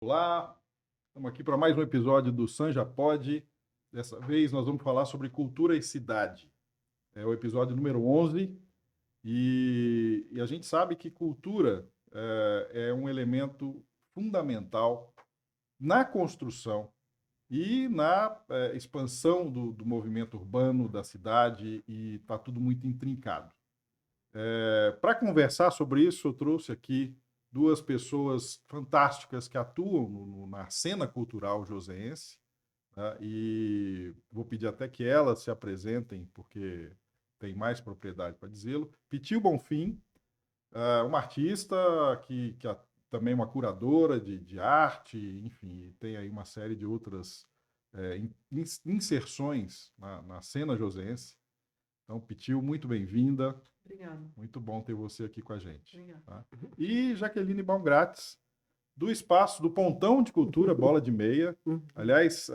Olá, estamos aqui para mais um episódio do Sanja Pod. Dessa vez nós vamos falar sobre cultura e cidade. É o episódio número 11 e a gente sabe que cultura é um elemento fundamental na construção e na expansão do movimento urbano, da cidade, e está tudo muito intrincado. Para conversar sobre isso, eu trouxe aqui duas pessoas fantásticas que atuam na cena cultural joseense, tá? E vou pedir até que elas se apresentem, porque tem mais propriedade para dizê-lo. Pitil Bonfim, uma artista que também uma curadora de arte, enfim, tem aí uma série de outras inserções na cena joseense. Então, Pitil, muito bem-vinda. Obrigada. Muito bom ter você aqui com a gente. Obrigada. Tá? E Jaqueline Baumgratz, do espaço do Pontão de Cultura Bola de Meia. Aliás,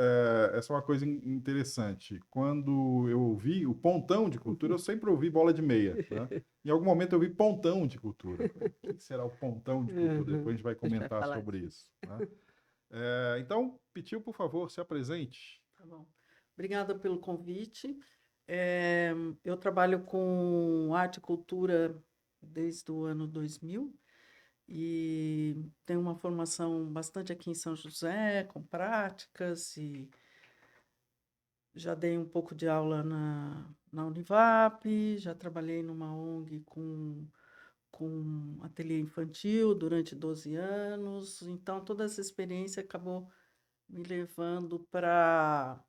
essa é uma coisa interessante. Quando eu ouvi o Pontão de Cultura, eu sempre ouvi Bola de Meia. Tá? Em algum momento eu ouvi Pontão de Cultura. O que será o Pontão de Cultura? Depois a gente vai comentar sobre isso. Tá? Então, Pitil, por favor, se apresente. Tá bom. Obrigada pelo convite. Eu trabalho com arte e cultura desde o ano 2000 e tenho uma formação bastante aqui em São José, com práticas, e já dei um pouco de aula na Univap, já trabalhei numa ONG com ateliê infantil durante 12 anos, então toda essa experiência acabou me levando para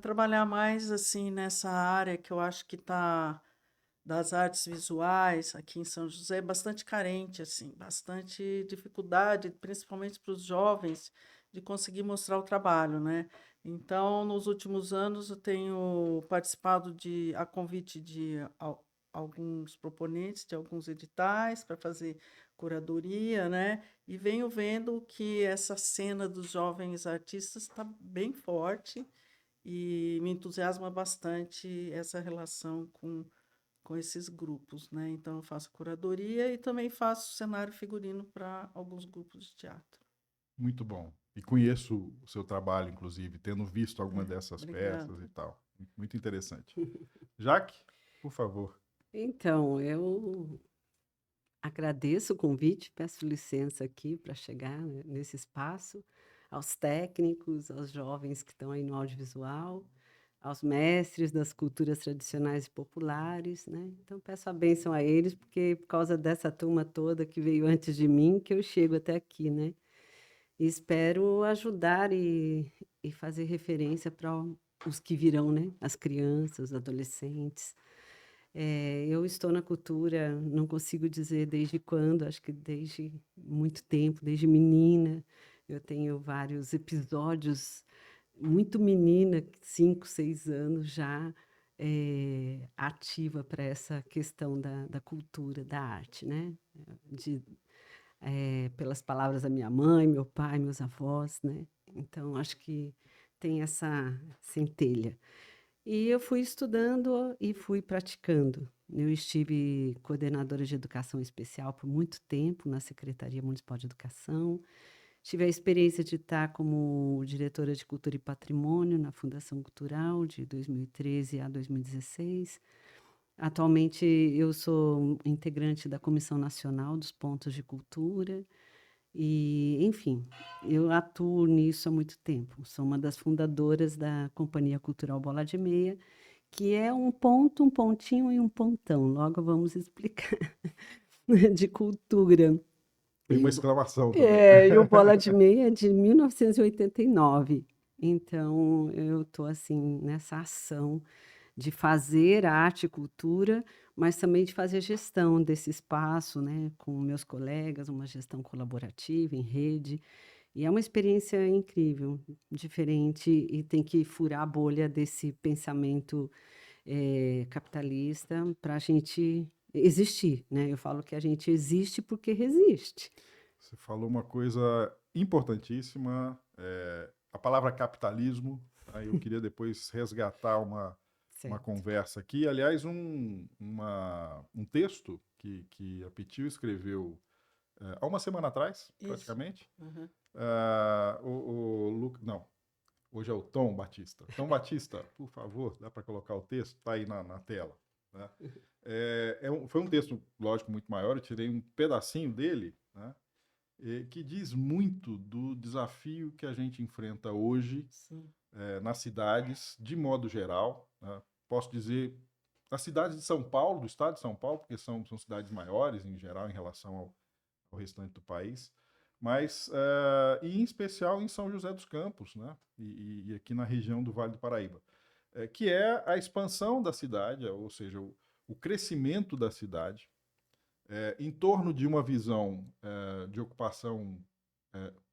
trabalhar mais assim nessa área que eu acho que está das artes visuais aqui em São José é bastante carente, assim, bastante dificuldade, principalmente para os jovens, de conseguir mostrar o trabalho, né? Então, nos últimos anos, eu tenho participado a convite de alguns proponentes de alguns editais para fazer curadoria, né? E venho vendo que essa cena dos jovens artistas está bem forte e me entusiasma bastante essa relação com esses grupos, né? Então, eu faço curadoria e também faço cenário figurino para alguns grupos de teatro. Muito bom. E conheço o seu trabalho, inclusive, tendo visto alguma dessas Obrigada. peças e tal. Muito interessante. Jaque, por favor. Então, eu agradeço o convite, peço licença aqui para chegar, né, nesse espaço, aos técnicos, aos jovens que estão aí no audiovisual, aos mestres das culturas tradicionais e populares, né? Então, peço a bênção a eles, porque por causa dessa turma toda que veio antes de mim, que eu chego até aqui, né? E espero ajudar e fazer referência para os que virão, né? As crianças, os adolescentes. Eu estou na cultura, não consigo dizer desde quando, acho que desde muito tempo, desde menina. Eu tenho vários episódios, muito menina, 5, 6 anos já, ativa para essa questão da cultura, da arte, né? De, pelas palavras da minha mãe, meu pai, meus avós, né? Então, acho que tem essa centelha. E eu fui estudando e fui praticando. Eu estive coordenadora de educação especial por muito tempo na Secretaria Municipal de Educação. Tive a experiência de estar como diretora de Cultura e Patrimônio na Fundação Cultural de 2013 a 2016. Atualmente, eu sou integrante da Comissão Nacional dos Pontos de Cultura. E, enfim, eu atuo nisso há muito tempo. Sou uma das fundadoras da Companhia Cultural Bola de Meia, que é um ponto, um pontinho e um pontão. Logo vamos explicar de cultura. Tem E uma o, exclamação também. e o Bola de Meia é de 1989. Então, eu estou assim nessa ação de fazer arte e cultura, mas também de fazer gestão desse espaço, né, com meus colegas, uma gestão colaborativa em rede. E é uma experiência incrível, diferente, e tem que furar a bolha desse pensamento capitalista para a gente existir, né? Eu falo que a gente existe porque resiste. Você falou uma coisa importantíssima, a palavra capitalismo. Tá? Eu queria depois resgatar uma Certo. conversa aqui. Aliás, um texto que a Pitil escreveu há uma semana atrás, Isso. praticamente, Uhum. Não, hoje é o Tom Batista. Tom Batista, por favor, dá para colocar o texto? Está aí na tela. Né? Foi um texto, lógico, muito maior, eu tirei um pedacinho dele, né? Que diz muito do desafio que a gente enfrenta hoje Sim. nas cidades, de modo geral. Né? Posso dizer, nas cidades de São Paulo, do estado de São Paulo, porque são cidades maiores, em geral, em relação ao restante do país, mas, e em especial em São José dos Campos, né? E aqui na região do Vale do Paraíba, que é a expansão da cidade, ou seja, o crescimento da cidade, em torno de uma visão de ocupação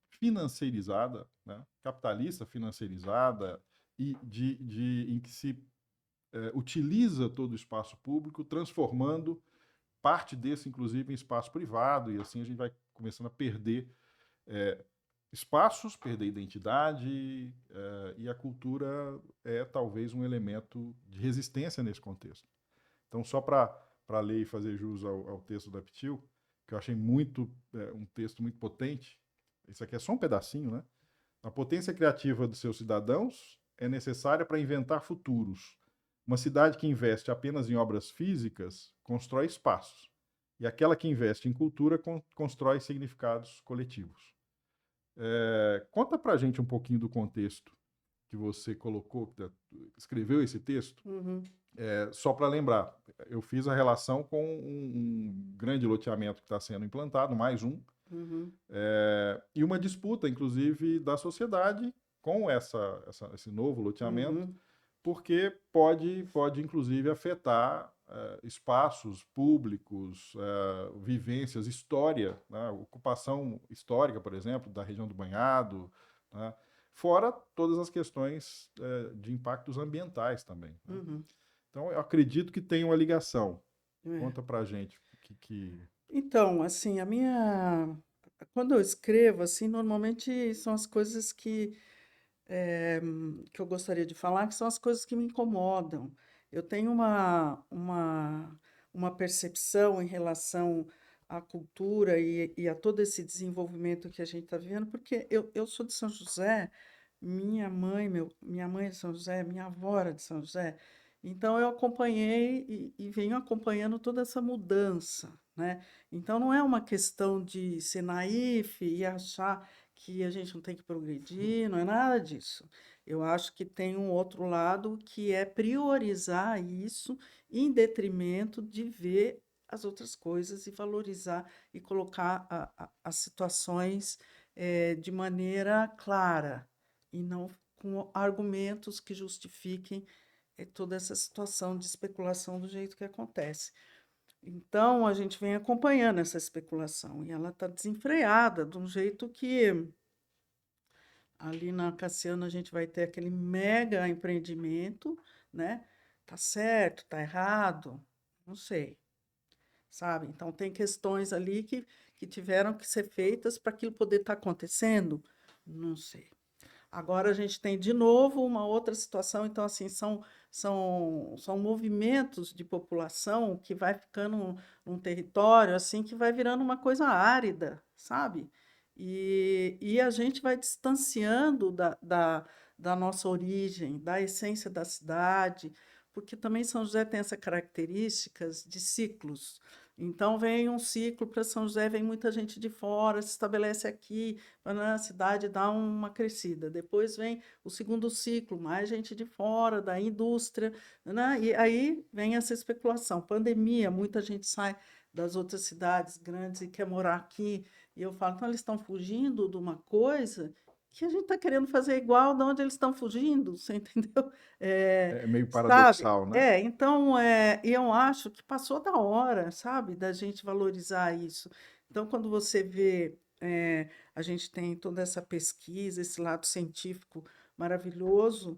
financeirizada, né? Capitalista financeirizada, e em que se utiliza todo o espaço público, transformando parte desse, inclusive, em espaço privado, e assim a gente vai começando a perder espaços, perder identidade, e a cultura é talvez um elemento de resistência nesse contexto. Então, só para ler e fazer jus ao texto da Ptil, que eu achei um texto muito potente, isso aqui é só um pedacinho, né? A potência criativa dos seus cidadãos é necessária para inventar futuros. Uma cidade que investe apenas em obras físicas constrói espaços. E aquela que investe em cultura constrói significados coletivos. Conta pra gente um pouquinho do contexto que você colocou, escreveu esse texto. Uhum. Só para lembrar, eu fiz a relação com um grande loteamento que está sendo implantado, mais um, Uhum. e uma disputa, inclusive, da sociedade com esse novo loteamento, Uhum. porque pode inclusive, afetar espaços públicos, vivências, história, né? Ocupação histórica, por exemplo, da região do Banhado, né? Fora todas as questões de impactos ambientais também. Né? Uhum. Então, eu acredito que tem uma ligação. É. Conta pra gente Então, assim, quando eu escrevo, assim, normalmente são as coisas que eu gostaria de falar, que são as coisas que me incomodam. Eu tenho uma percepção em relação à cultura e a todo esse desenvolvimento que a gente está vivendo, porque eu sou de São José, minha mãe é de São José, minha avó era de São José, então eu acompanhei e venho acompanhando toda essa mudança, né? Então não é uma questão de ser naif e achar que a gente não tem que progredir, não é nada disso. Eu acho que tem um outro lado que é priorizar isso em detrimento de ver as outras coisas e valorizar e colocar as situações de maneira clara e não com argumentos que justifiquem toda essa situação de especulação do jeito que acontece. Então, a gente vem acompanhando essa especulação e ela está desenfreada, de um jeito que ali na Cassiana a gente vai ter aquele mega empreendimento, né? Tá certo, tá errado? Não sei, sabe? Então, tem questões ali que tiveram que ser feitas para aquilo poder estar acontecendo? Não sei. Agora a gente tem de novo uma outra situação, então assim, são movimentos de população que vai ficando num território assim que vai virando uma coisa árida, sabe? E a gente vai distanciando da nossa origem, da essência da cidade, porque também São José tem essas características de ciclos. Então vem um ciclo para São José, vem muita gente de fora, se estabelece aqui, a cidade dá uma crescida. Depois vem o segundo ciclo, mais gente de fora, da indústria, né? E aí vem essa especulação. Pandemia, muita gente sai das outras cidades grandes e quer morar aqui. E eu falo, então eles estão fugindo de uma coisa que a gente está querendo fazer igual de onde eles estão fugindo, você entendeu? é meio Sabe? paradoxal, né? Então, eu acho que passou da hora, sabe, da gente valorizar isso. Então, quando você vê a gente tem toda essa pesquisa, esse lado científico maravilhoso,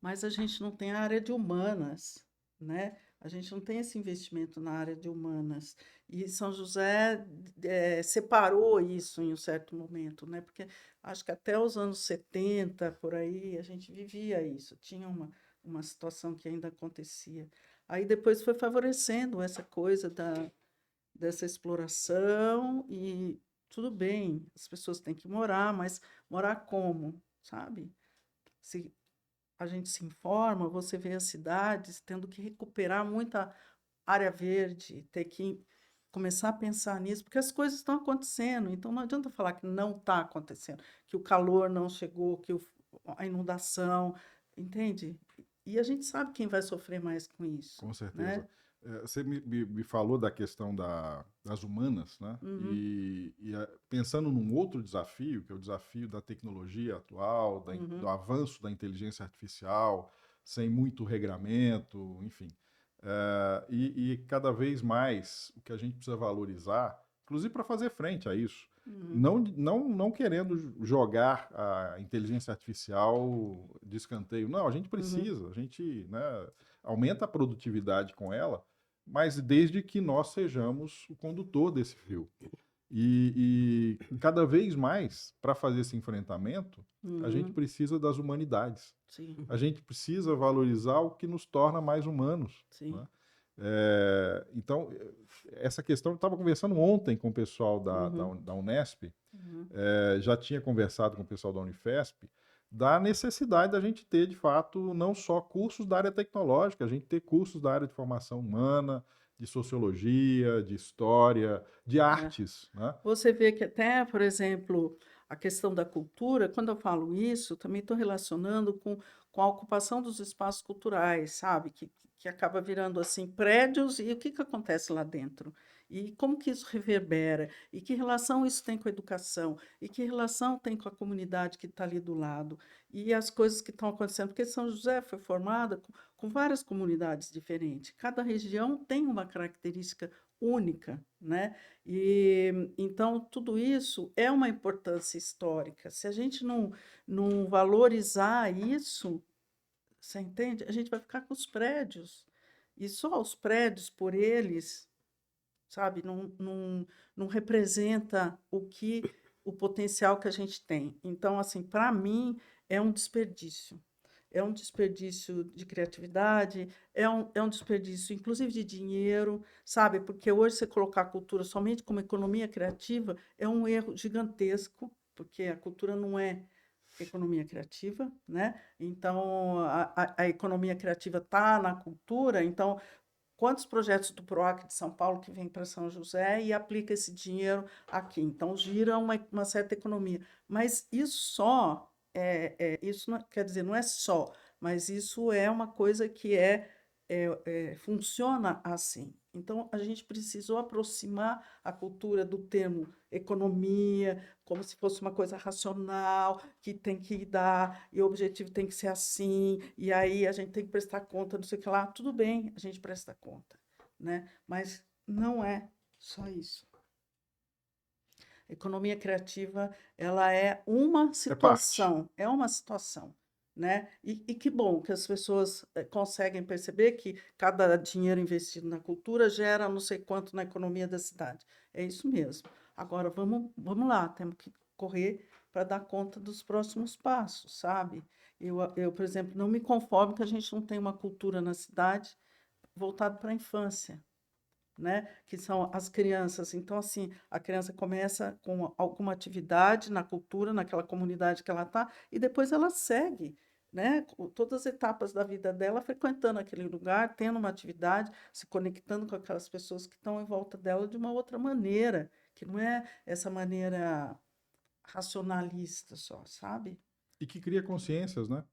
mas a gente não tem a área de humanas, né? A gente não tem esse investimento na área de humanas. E São José separou isso em um certo momento, né? Porque acho que até os anos 70, por aí, a gente vivia isso, tinha uma situação que ainda acontecia. Aí depois foi favorecendo essa coisa dessa exploração tudo bem, as pessoas têm que morar, mas morar como, sabe? Se a gente se informa, você vê as cidades tendo que recuperar muita área verde, ter que começar a pensar nisso, porque as coisas estão acontecendo, então não adianta falar que não está acontecendo, que o calor não chegou, a inundação, entende? E a gente sabe quem vai sofrer mais com isso, Com certeza. né? Você me falou da questão das humanas, né? Uhum, Pensando num outro desafio, que é o desafio da tecnologia atual, do uhum, avanço da inteligência artificial, sem muito regramento, enfim. E cada vez mais o que a gente precisa valorizar, inclusive para fazer frente a isso, uhum, não querendo jogar a inteligência artificial de escanteio. Não, a gente uhum, precisa, a gente, né, aumenta a produtividade com ela, mas desde que nós sejamos o condutor desse fio. E cada vez mais, para fazer esse enfrentamento, a gente uhum, precisa das humanidades. sim, A gente precisa valorizar o que nos torna mais humanos, sim, né? Então, essa questão, eu estava conversando ontem com o pessoal uhum, da Unesp, uhum, já tinha conversado com o pessoal da Unifesp, da necessidade da gente ter, de fato, não só cursos da área tecnológica, a gente ter cursos da área de formação humana, de sociologia, de história, de é. artes, né? Você vê que até, por exemplo, a questão da cultura, quando eu falo isso, também estou relacionando com a ocupação dos espaços culturais, sabe? Que acaba virando assim prédios e o que acontece lá dentro? E como que isso reverbera? E que relação isso tem com a educação? E que relação tem com a comunidade que está ali do lado? E as coisas que estão acontecendo? Porque São José foi formada com várias comunidades diferentes. Cada região tem uma característica única, né? E então tudo isso é uma importância histórica. Se a gente não valorizar isso, você entende? A gente vai ficar com os prédios. E só os prédios por eles, sabe, não representa o potencial que a gente tem. Então, assim, para mim, é um desperdício. É um desperdício de criatividade, é um desperdício, inclusive, de dinheiro, sabe? Porque hoje você colocar a cultura somente como economia criativa é um erro gigantesco, porque a cultura não é economia criativa, né? Então, a economia criativa está na cultura, então quantos projetos do PROAC de São Paulo que vem para São José e aplica esse dinheiro aqui? Então, gira uma certa economia. Mas isso só, isso não, quer dizer, não é só, mas isso é uma coisa que funciona assim. Então, a gente precisou aproximar a cultura do termo economia, como se fosse uma coisa racional, que tem que dar, e o objetivo tem que ser assim, e aí a gente tem que prestar conta, não sei o que lá. Tudo bem, a gente presta conta, né? Mas não é só isso. Economia criativa, ela Parte. é uma situação, né? E que bom que as pessoas conseguem perceber que cada dinheiro investido na cultura gera não sei quanto na economia da cidade. É isso mesmo. Agora, vamos lá, temos que correr para dar conta dos próximos passos, sabe? Por exemplo, não me conformo que a gente não tem uma cultura na cidade voltada para a infância, né? Que são as crianças. Então, assim, a criança começa com alguma atividade na cultura, naquela comunidade que ela está, e depois ela segue, né? Todas as etapas da vida dela, frequentando aquele lugar, tendo uma atividade, se conectando com aquelas pessoas que estão em volta dela de uma outra maneira, que não é essa maneira racionalista só, sabe? E que cria consciências, né?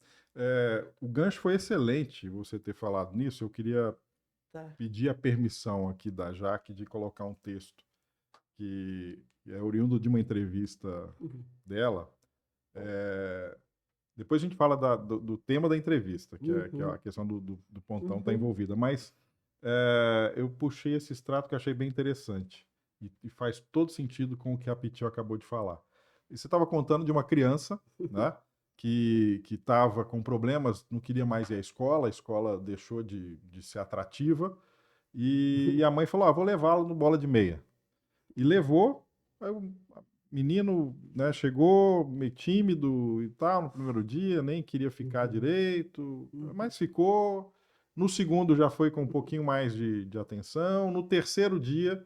O gancho foi excelente você ter falado nisso. Eu queria Tá. pedir a permissão aqui da Jaque de colocar um texto que é oriundo de uma entrevista uhum, dela. Depois a gente fala do tema da entrevista, que é a uhum, questão do pontão estar uhum, envolvida. Mas eu puxei esse extrato que eu achei bem interessante e faz todo sentido com o que a Pitiu acabou de falar. E você estava contando de uma criança, né, que estava com problemas, não queria mais ir à escola, a escola deixou de ser atrativa, e a mãe falou: vou levá-lo no bola de meia. E levou. Aí o menino, né, chegou meio tímido e tal no primeiro dia, nem queria ficar uhum, direito, uhum, mas ficou. No segundo já foi com um pouquinho mais de atenção. No terceiro dia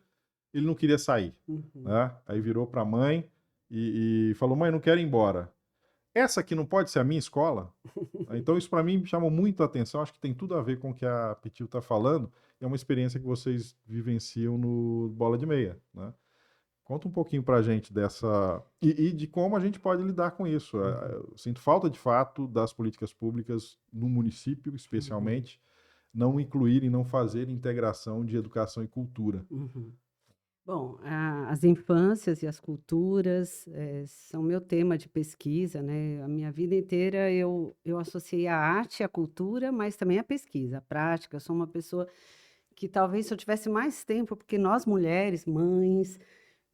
ele não queria sair, Uhum. né? Aí virou para a mãe e falou: mãe, não quero ir embora. Essa aqui não pode ser a minha escola? Então, isso para mim me chamou muito a atenção. Acho que tem tudo a ver com o que a Pitil está falando. É uma experiência que vocês vivenciam no Bola de Meia, né? Conta um pouquinho para a gente dessa. E de como a gente pode lidar com isso. Eu sinto falta, de fato, das políticas públicas no município, especialmente, não incluírem, não fazerem integração de educação e cultura. Uhum. Bom, as infâncias e as culturas são meu tema de pesquisa, né? A minha vida inteira eu associei a arte e a cultura, mas também a pesquisa, a prática. Eu sou uma pessoa que talvez se eu tivesse mais tempo, porque nós mulheres, mães,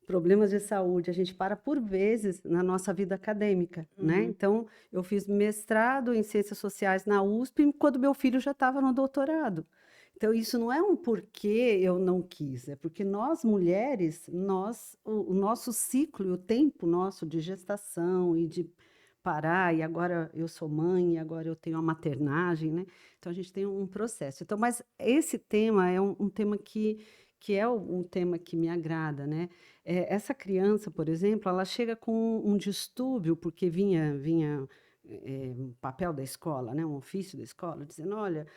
problemas de saúde, a gente para por vezes na nossa vida acadêmica, né? Uhum. Então, eu fiz mestrado em Ciências Sociais na USP quando meu filho já estava no doutorado. Então, isso não é um porquê eu não quis, é porque nós mulheres, o nosso ciclo e o tempo nosso de gestação e de parar, e agora eu sou mãe, e agora eu tenho a maternagem, né? Então, a gente tem um processo. Então, mas esse tema é um tema que é um tema que me agrada, né? Essa criança, por exemplo, ela chega com um distúrbio, porque vinha um papel da escola, né, um ofício da escola, dizendo, olha,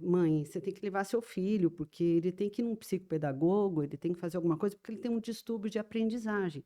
mãe, você tem que levar seu filho, porque ele tem que ir num psicopedagogo, ele tem que fazer alguma coisa, porque ele tem um distúrbio de aprendizagem.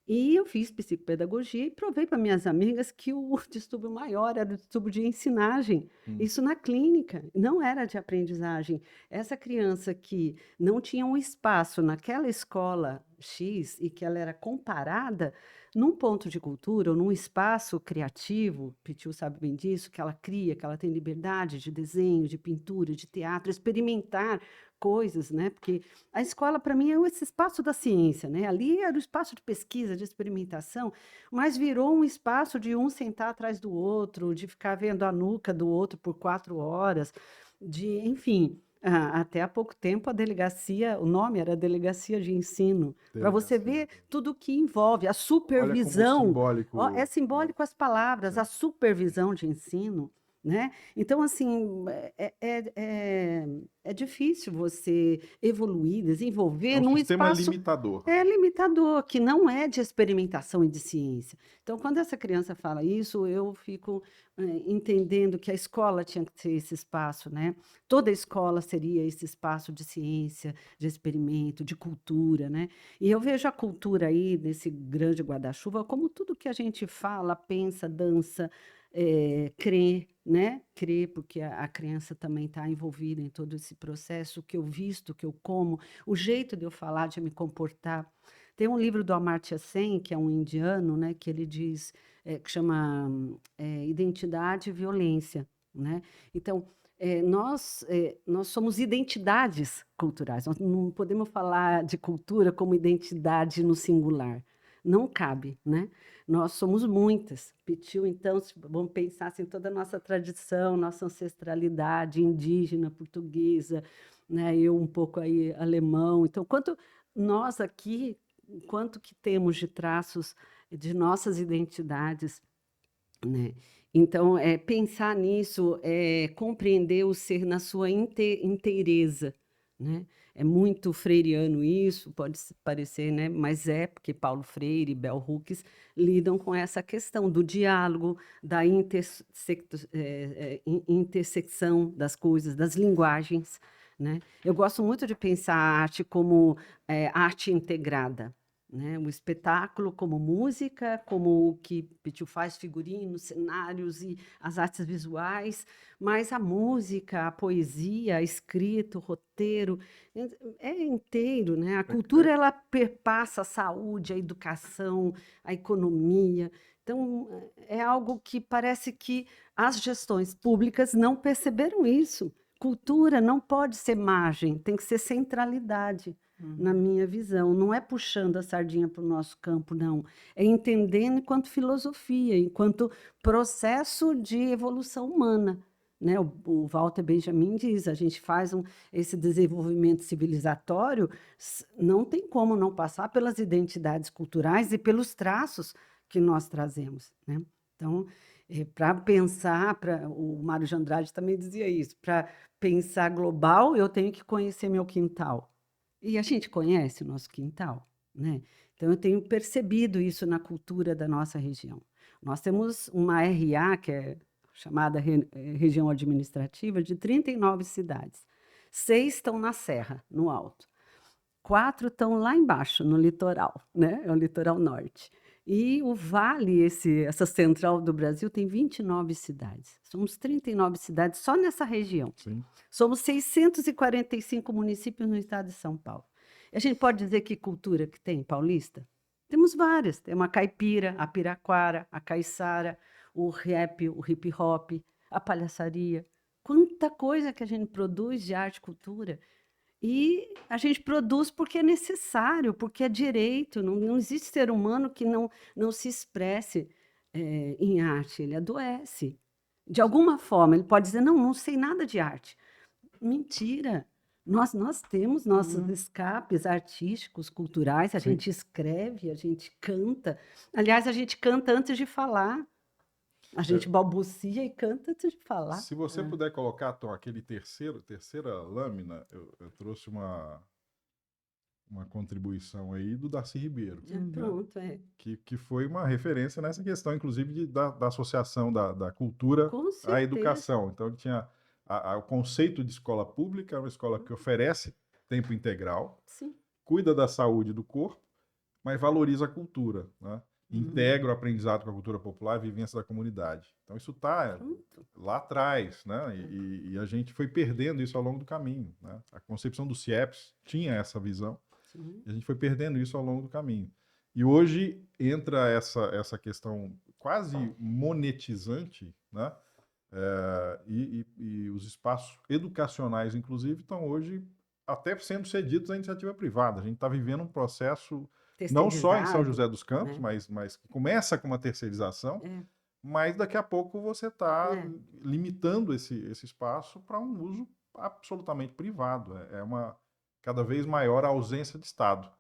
E eu fiz psicopedagogia e provei para minhas amigas que o distúrbio maior era o distúrbio de ensinagem. Isso na clínica, não era de aprendizagem. Essa criança que não tinha um espaço naquela escola X e que ela era comparada num ponto de cultura ou num espaço criativo, Pitiu sabe bem disso, que ela cria, que ela tem liberdade de desenho, de pintura, de teatro, experimentar coisas, né? Porque a escola, para mim, é esse espaço da ciência, né? Ali era o espaço de pesquisa, de experimentação, mas virou um espaço de um sentar atrás do outro, de ficar vendo a nuca do outro por 4 horas, enfim. Até há pouco tempo, a delegacia, o nome era Delegacia de Ensino, para você ver tudo o que envolve, a Olha como supervisão. Ó, é simbólico. simbólico as palavras, a supervisão de ensino, né? Então, assim, é difícil você evoluir, É desenvolver um num sistema espaço limitador. limitador, que não é de experimentação e de ciência. Então, quando essa criança fala isso, eu fico entendendo que a escola tinha que ter esse espaço, né? Toda escola seria esse espaço de ciência, de experimento, de cultura, né? E eu vejo a cultura aí, nesse grande guarda-chuva, como tudo que a gente fala, pensa, dança, crê, né? Crê, porque a criança também está envolvida em todo esse processo, o que eu visto, o que eu como, o jeito de eu falar, de me comportar. Tem um livro do Amartya Sen, que é um indiano, né? Que ele diz, que chama Identidade e Violência, né? Então, nós somos identidades culturais, nós não podemos falar de cultura como identidade no singular, não cabe, né? Nós somos muitas. Pitiu, então, vamos pensar assim, toda a nossa tradição, nossa ancestralidade indígena, portuguesa, né? Eu um pouco aí alemão. Então, quanto nós aqui, quanto que temos de traços de nossas identidades, né? Então, pensar nisso é compreender o ser na sua inteireza, né? É muito freiriano isso, pode parecer, né? Mas porque Paulo Freire e Bell Hooks lidam com essa questão do diálogo, da intersecção das coisas, das linguagens, né? Eu gosto muito de pensar a arte como arte integrada, né? O espetáculo como música, como o que Pitiu faz, figurinos, cenários e as artes visuais, mas a música, a poesia, a escrita, o roteiro, é inteiro, né? A cultura, ela perpassa a saúde, a educação, a economia. Então, é algo que parece que as gestões públicas não perceberam isso. Cultura não pode ser margem, tem que ser centralidade na minha visão. Não é puxando a sardinha para o nosso campo, não. É entendendo enquanto filosofia, enquanto processo de evolução humana. Né? O Walter Benjamin diz, a gente faz esse desenvolvimento civilizatório, não tem como não passar pelas identidades culturais e pelos traços que nós trazemos. Né? Então, para pensar, o Mário de Andrade também dizia isso, para pensar global, eu tenho que conhecer meu quintal. E a gente conhece o nosso quintal, né? Então, eu tenho percebido isso na cultura da nossa região. Nós temos uma RA, que é chamada Região Administrativa, de 39 cidades. 6 estão na Serra, no alto. 4 estão lá embaixo, no litoral, né? É o litoral norte. E o Vale, essa central do Brasil, tem 29 cidades. Somos 39 cidades só nessa região. Sim. Somos 645 municípios no estado de São Paulo. E a gente pode dizer que cultura que tem paulista? Temos várias. Tem uma caipira, a piraquara, a caiçara, o rap, o hip hop, a palhaçaria. Quanta coisa que a gente produz de arte e cultura. E a gente produz porque é necessário, porque é direito. Não existe ser humano que não se expresse em arte. Ele adoece. De alguma forma, ele pode dizer: não sei nada de arte. Mentira! Nós temos nossos escapes artísticos, culturais, a Sim. gente escreve, a gente canta. Aliás, a gente canta antes de falar. A gente balbucia e canta antes de falar. Se você puder colocar, Tom, aquele terceira lâmina, eu trouxe uma contribuição aí do Darcy Ribeiro, Pronto, que foi uma referência nessa questão, inclusive, da associação da cultura Com à certeza. educação. Então, ele tinha o conceito de escola pública, é uma escola que oferece tempo integral, Sim. cuida da saúde do corpo, mas valoriza a cultura, né? Integra o aprendizado com a cultura popular e a vivência da comunidade. Então, isso está lá atrás, né? E a gente foi perdendo isso ao longo do caminho, né? A concepção do CIEPS tinha essa visão, Sim. e a gente foi perdendo isso ao longo do caminho. E hoje entra essa questão quase monetizante, né? E os espaços educacionais, inclusive, estão hoje até sendo cedidos à iniciativa privada. A gente está vivendo um processo não só em São José dos Campos, né? mas que começa com uma terceirização, É. mas daqui a pouco você está limitando esse espaço para um uso absolutamente privado. É uma cada vez maior a ausência de Estado.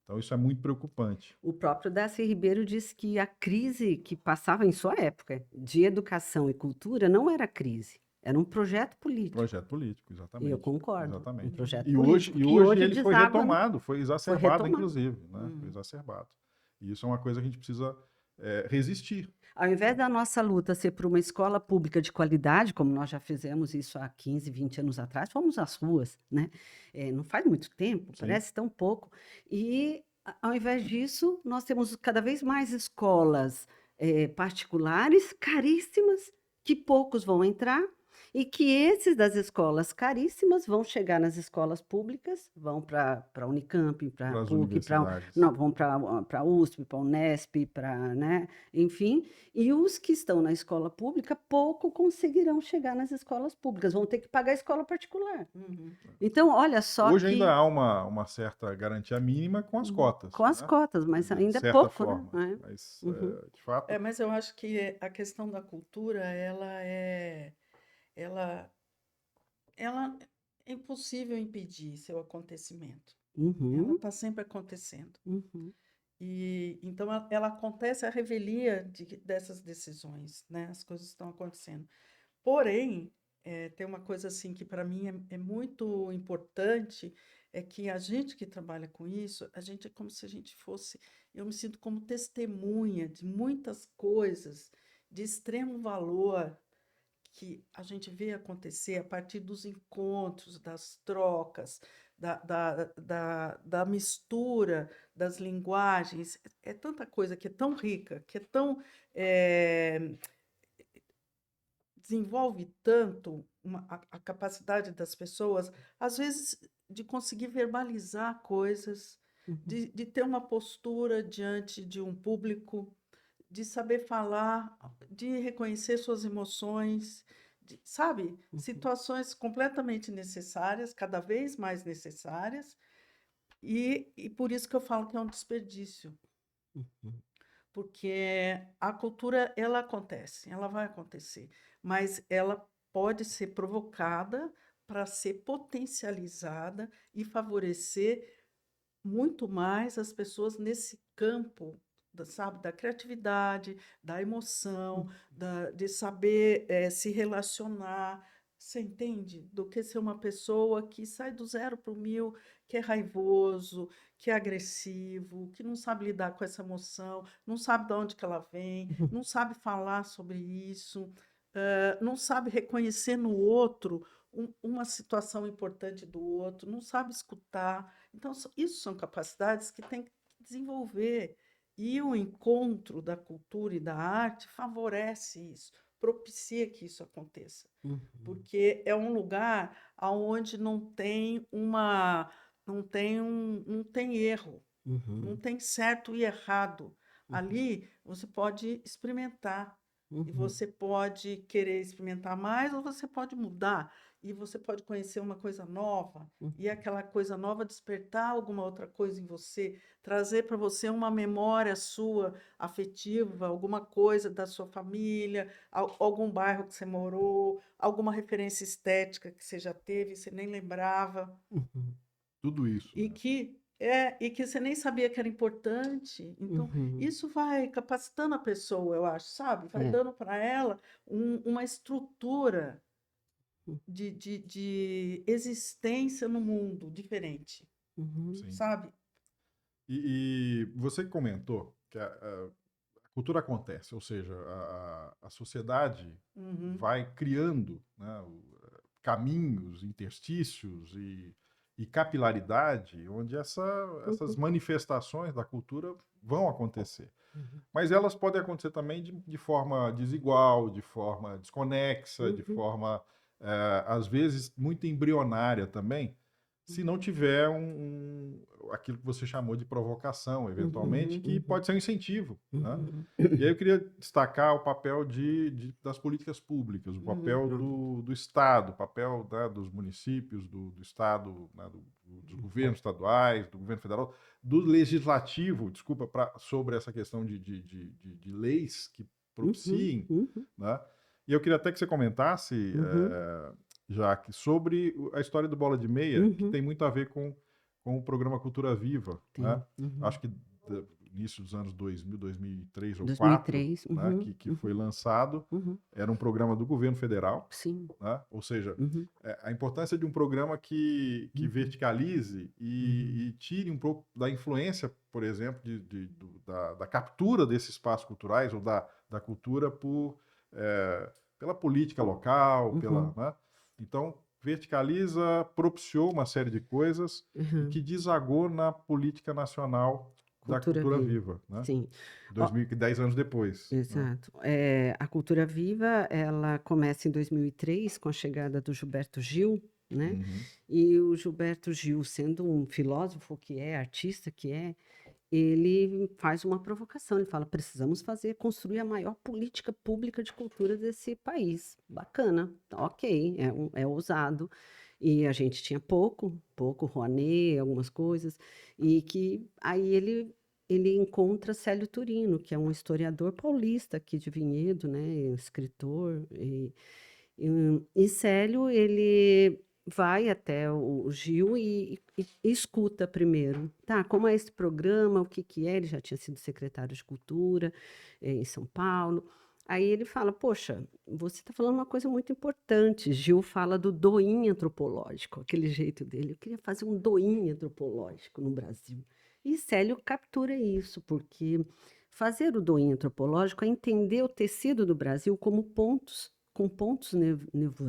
Então, isso é muito preocupante. O próprio Darcy Ribeiro disse que a crise que passava em sua época de educação e cultura não era crise, era um projeto político. Projeto político, exatamente. E eu concordo. Exatamente. Um projeto E hoje, político. e que hoje ele foi deságua retomado, foi exacerbado, retomado. inclusive. Né? Foi exacerbado. E isso é uma coisa que a gente precisa resistir. Ao invés da nossa luta ser por uma escola pública de qualidade, como nós já fizemos isso há 15, 20 anos atrás, fomos às ruas, né? Não faz muito tempo, Sim. parece tão pouco. E, ao invés disso, nós temos cada vez mais escolas particulares, caríssimas, que poucos vão entrar, e que esses das escolas caríssimas vão chegar nas escolas públicas, vão para a Unicamp, para Para a as PUC, universidades. vão para a USP, para a Unesp, né? Enfim, e os que estão na escola pública pouco conseguirão chegar nas escolas públicas, vão ter que pagar a escola particular. Então, olha só Hoje que... ainda há uma certa garantia mínima com as cotas. Com as né? cotas, mas De ainda é certa pouco, forma. né? Mas, de fato, Mas eu acho que a questão da cultura, ela é impossível impedir seu acontecimento. Ela Uhum, está sempre acontecendo. uhum. E então ela acontece a revelia dessas decisões, né? As coisas estão acontecendo. Porém, tem uma coisa assim que para mim é muito importante, é que a gente que trabalha com isso, a gente é como se a gente fosse, eu me sinto como testemunha de muitas coisas de extremo valor que a gente vê acontecer a partir dos encontros, das trocas, da mistura das linguagens. É tanta coisa que é tão rica, que é tão. Desenvolve tanto a capacidade das pessoas, às vezes, de conseguir verbalizar coisas, de ter uma postura diante de um público, de saber falar, de reconhecer suas emoções, sabe? Situações completamente necessárias, cada vez mais necessárias, e por isso que eu falo que é um desperdício. Porque a cultura, ela acontece, ela vai acontecer, mas ela pode ser provocada para ser potencializada e favorecer muito mais as pessoas nesse campo, sabe, da criatividade, da emoção, de saber se relacionar, você entende? Do que ser uma pessoa que sai do 0 para o 1000, que é raivoso, que é agressivo, que não sabe lidar com essa emoção, não sabe de onde que ela vem, não sabe falar sobre isso, não sabe reconhecer no outro uma situação importante do outro, não sabe escutar. Então, isso são capacidades que tem que desenvolver. E o encontro da cultura e da arte favorece isso, propicia que isso aconteça, Uhum, porque é um lugar onde não tem erro, não uhum, tem certo e errado. uhum, Ali você pode experimentar, e uhum, você pode querer experimentar mais, ou você pode mudar, e você pode conhecer uma coisa nova, e uhum, aquela coisa nova despertar alguma outra coisa em você, trazer para você uma memória sua afetiva, alguma coisa da sua família, algum bairro que você morou, alguma referência estética que você já teve, e você nem lembrava, uhum, Tudo isso, e né? que você nem sabia que era importante. Então, uhum. isso vai capacitando a pessoa, eu acho, sabe? Vai É. dando para ela uma estrutura de existência no mundo diferente, Uhum, Sim. sabe? E você comentou que a cultura acontece, ou seja, a sociedade Uhum, vai criando, né, caminhos, interstícios e capilaridade onde essas uhum, manifestações da cultura vão acontecer. uhum, Mas elas podem acontecer também de forma desigual, de forma desconexa, de uhum, forma, às vezes, muito embrionária também, se não tiver aquilo que você chamou de provocação, eventualmente, uhum, que uhum, pode ser um incentivo, né? uhum, E aí eu queria destacar o papel das políticas públicas, o uhum, papel do Estado, o papel, né, dos municípios, do Estado, né, dos governos estaduais, do governo federal, do legislativo, desculpa, sobre essa questão de leis que uhum, propiciem, uhum, né? E eu queria até que você comentasse, uhum, Jaque, sobre a história do Bola de Meia, que uhum. tem muito a ver com o programa Cultura Viva, né? Tem. Uhum. Acho que início dos anos 2000, 2003 ou 2004, 2003. né, Uhum, que foi uhum, lançado, uhum. era um programa do governo federal, Sim. né? Ou seja, Uhum, a importância de um programa que uhum, verticalize uhum, e tire um pouco da influência, por exemplo, da captura desses espaços culturais ou da cultura pela política local, uhum, né? Então, verticaliza, propiciou uma série de coisas e uhum. que desagou na política nacional da Cultura cultura viva. viva, né? Sim. Ó, 10 anos depois, né? exato. A Cultura Viva, ela começa em 2003 com a chegada do Gilberto Gil, né? Uhum, E o Gilberto Gil, sendo um filósofo que é, artista que é, ele faz uma provocação. Ele fala: precisamos construir a maior política pública de cultura desse país. Bacana, tá, ok, é ousado. E a gente tinha pouco, Rouanet, algumas coisas, e que aí ele encontra Célio Turino, que é um historiador paulista aqui de Vinhedo, né, escritor, e Célio, ele vai até o Gil e escuta primeiro, tá? Como é esse programa, o que que é? Ele já tinha sido secretário de Cultura, em São Paulo. Aí ele fala: poxa, você está falando uma coisa muito importante. Gil fala do doim antropológico, aquele jeito dele. Eu queria fazer um doim antropológico no Brasil. E Célio captura isso, porque fazer o doim antropológico é entender o tecido do Brasil como pontos, com pontos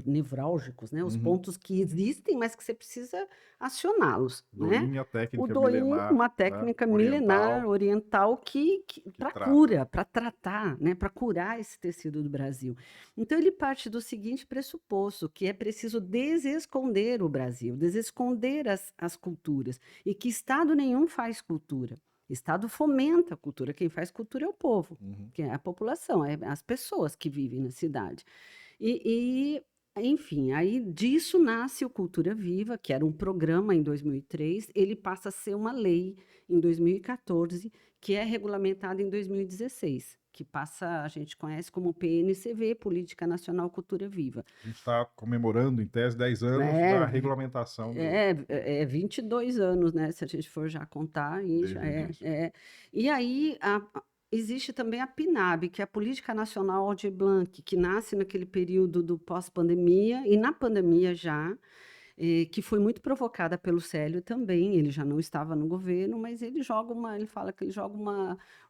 nevrálgicos, né? Os uhum. pontos que existem, mas que você precisa acioná-los, né? Doim, a O técnica doim, milenar, uma né? técnica milenar Oriental, oriental que que para trata. cura, para tratar, né? Para curar esse tecido do Brasil. Então ele parte do seguinte pressuposto, que é preciso desesconder o Brasil, desesconder as culturas, e que Estado nenhum faz cultura. Estado fomenta a cultura, quem faz cultura é o povo, Uhum. que é a população, é as pessoas que vivem na cidade. Enfim, aí disso nasce o Cultura Viva, que era um programa em 2003, ele passa a ser uma lei em 2014, que é regulamentada em 2016, que passa, a gente conhece como PNCV, Política Nacional Cultura Viva. A gente está comemorando, em tese, 10 anos da É, regulamentação é 22 anos, né? Se a gente for já contar, aí já desde o início. E aí existe também a PNAB, que é a Política Nacional Aldir Blanc, que nasce naquele período do pós-pandemia e na pandemia já, que foi muito provocada pelo Célio também. Ele já não estava no governo, mas ele fala que ele joga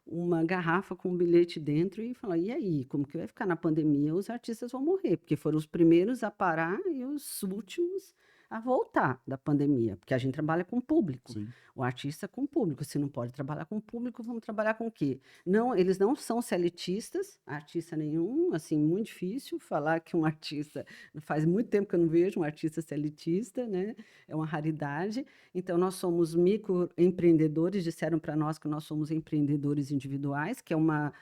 uma garrafa com um bilhete dentro e fala: e aí, como que vai ficar na pandemia? Os artistas vão morrer, porque foram os primeiros a parar e os últimos a voltar da pandemia, porque a gente trabalha com público. Sim. O artista com público. Se não pode trabalhar com público, vamos trabalhar com o quê? Não, eles não são seletistas, artista nenhum, assim, muito difícil falar que um artista, faz muito tempo que eu não vejo um artista seletista, né? É uma raridade. Então, nós somos microempreendedores, disseram para nós que nós somos empreendedores individuais, que é uma...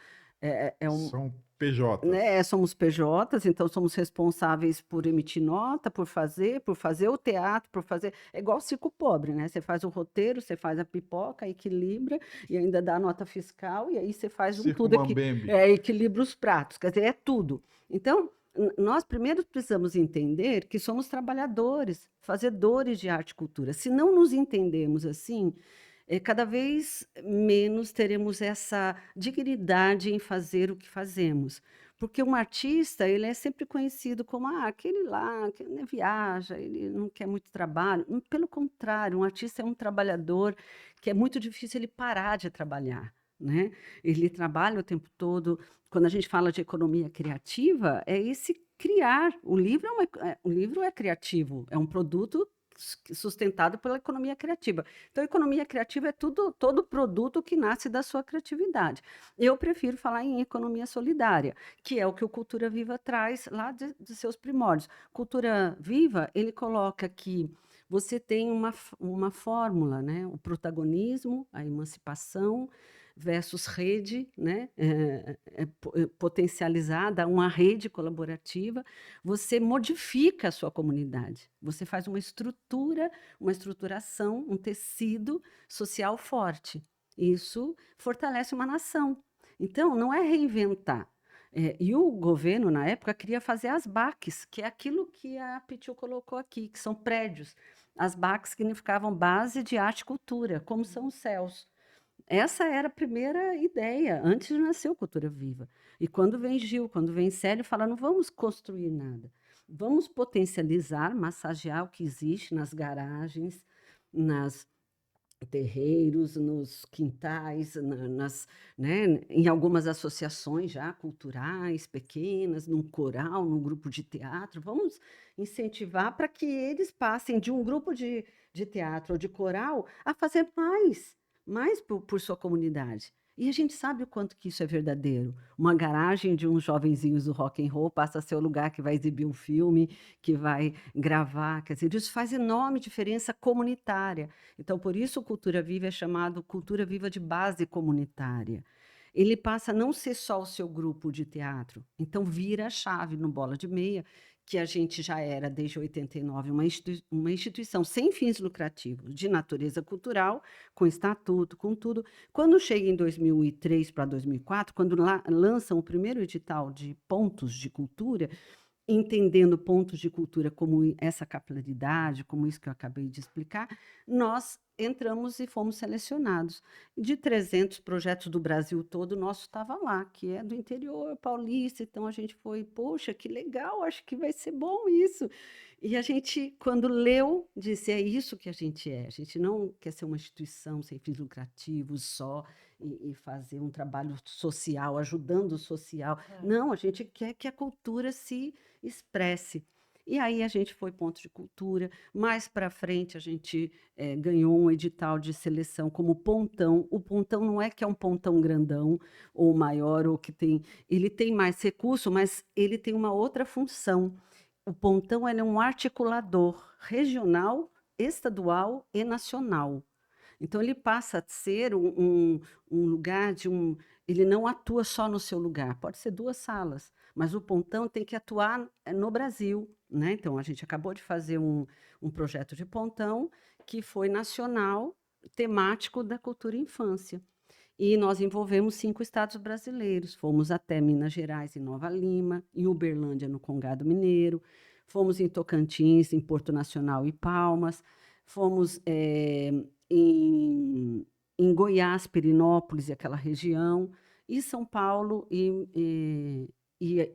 São PJs. né, somos PJs, então somos responsáveis por emitir nota, por fazer o teatro, por fazer. É igual circo pobre, né? Você faz o roteiro, você faz a pipoca, equilibra e ainda dá nota fiscal, e aí você faz um Circo tudo aqui. Mambembe. Equilibra os pratos, quer dizer, é tudo. Então, nós primeiro precisamos entender que somos trabalhadores, fazedores de arte e cultura. Se não nos entendemos assim, cada vez menos teremos essa dignidade em fazer o que fazemos. Porque um artista, ele é sempre conhecido como aquele lá, que né, viaja, ele não quer muito trabalho. Pelo contrário, um artista é um trabalhador que é muito difícil ele parar de trabalhar, né? Ele trabalha o tempo todo. Quando a gente fala de economia criativa, é esse criar. O livro é criativo, é um produto sustentado pela economia criativa. Então, economia criativa é todo produto que nasce da sua criatividade. Eu prefiro falar em economia solidária, que é o que o Cultura Viva traz lá de seus primórdios. Cultura Viva, ele coloca que você tem uma fórmula, né? O protagonismo, a emancipação versus rede, né? Potencializada, uma rede colaborativa. Você modifica a sua comunidade, você faz uma estruturação, um tecido social forte. Isso fortalece uma nação. Então, não é reinventar. E o governo, na época, queria fazer as BACs, que é aquilo que a Pitiu colocou aqui, que são prédios. As BACs significavam Base de Arte e Cultura, como são os céus. Essa era a primeira ideia, antes de nascer o Cultura Viva. E quando vem Gil, quando vem Célio, fala, não vamos construir nada. Vamos potencializar, massagear o que existe nas garagens, nas terreiros, nos quintais, né, em algumas associações já culturais pequenas, num coral, num grupo de teatro. Vamos incentivar para que eles passem de um grupo de teatro ou de coral a fazer mais por sua comunidade. E a gente sabe o quanto que isso é verdadeiro. Uma garagem de uns jovenzinhos do rock and roll passa a ser o lugar que vai exibir um filme, que vai gravar. Quer dizer, isso faz enorme diferença comunitária. Então, por isso, Cultura Viva é chamado Cultura Viva de base comunitária. Ele passa a não ser só o seu grupo de teatro. Então, vira a chave no Bola de Meia, que a gente já era, desde 89, uma instituição sem fins lucrativos, de natureza cultural, com estatuto, com tudo. Quando chega em 2003 para 2004, quando lançam o primeiro edital de pontos de cultura, entendendo pontos de cultura como essa capilaridade, como isso que eu acabei de explicar, nós entramos e fomos selecionados. De 300 projetos do Brasil todo, o nosso estava lá, que é do interior paulista, então a gente foi, poxa, que legal, acho que vai ser bom isso. E a gente, quando leu, disse, é isso que a gente não quer ser uma instituição sem fins lucrativos só, e fazer um trabalho social, ajudando o social. Não, a gente quer que a cultura se expresse. E aí a gente foi ponto de cultura. Mais para frente a gente ganhou um edital de seleção como Pontão. O Pontão não é que é um pontão grandão ou maior, ou que tem. Ele tem mais recurso, mas ele tem uma outra função. O Pontão é um articulador regional, estadual e nacional. Então, ele passa a ser um lugar de um. Ele não atua só no seu lugar, pode ser 2 salas, mas o Pontão tem que atuar no Brasil, né? Então, a gente acabou de fazer um projeto de Pontão que foi nacional, temático da cultura e infância. E nós envolvemos 5 estados brasileiros. Fomos até Minas Gerais, em Nova Lima, em Uberlândia, no Congado Mineiro, fomos em Tocantins, em Porto Nacional e Palmas, fomos em Goiás, Pirinópolis e aquela região, e São Paulo e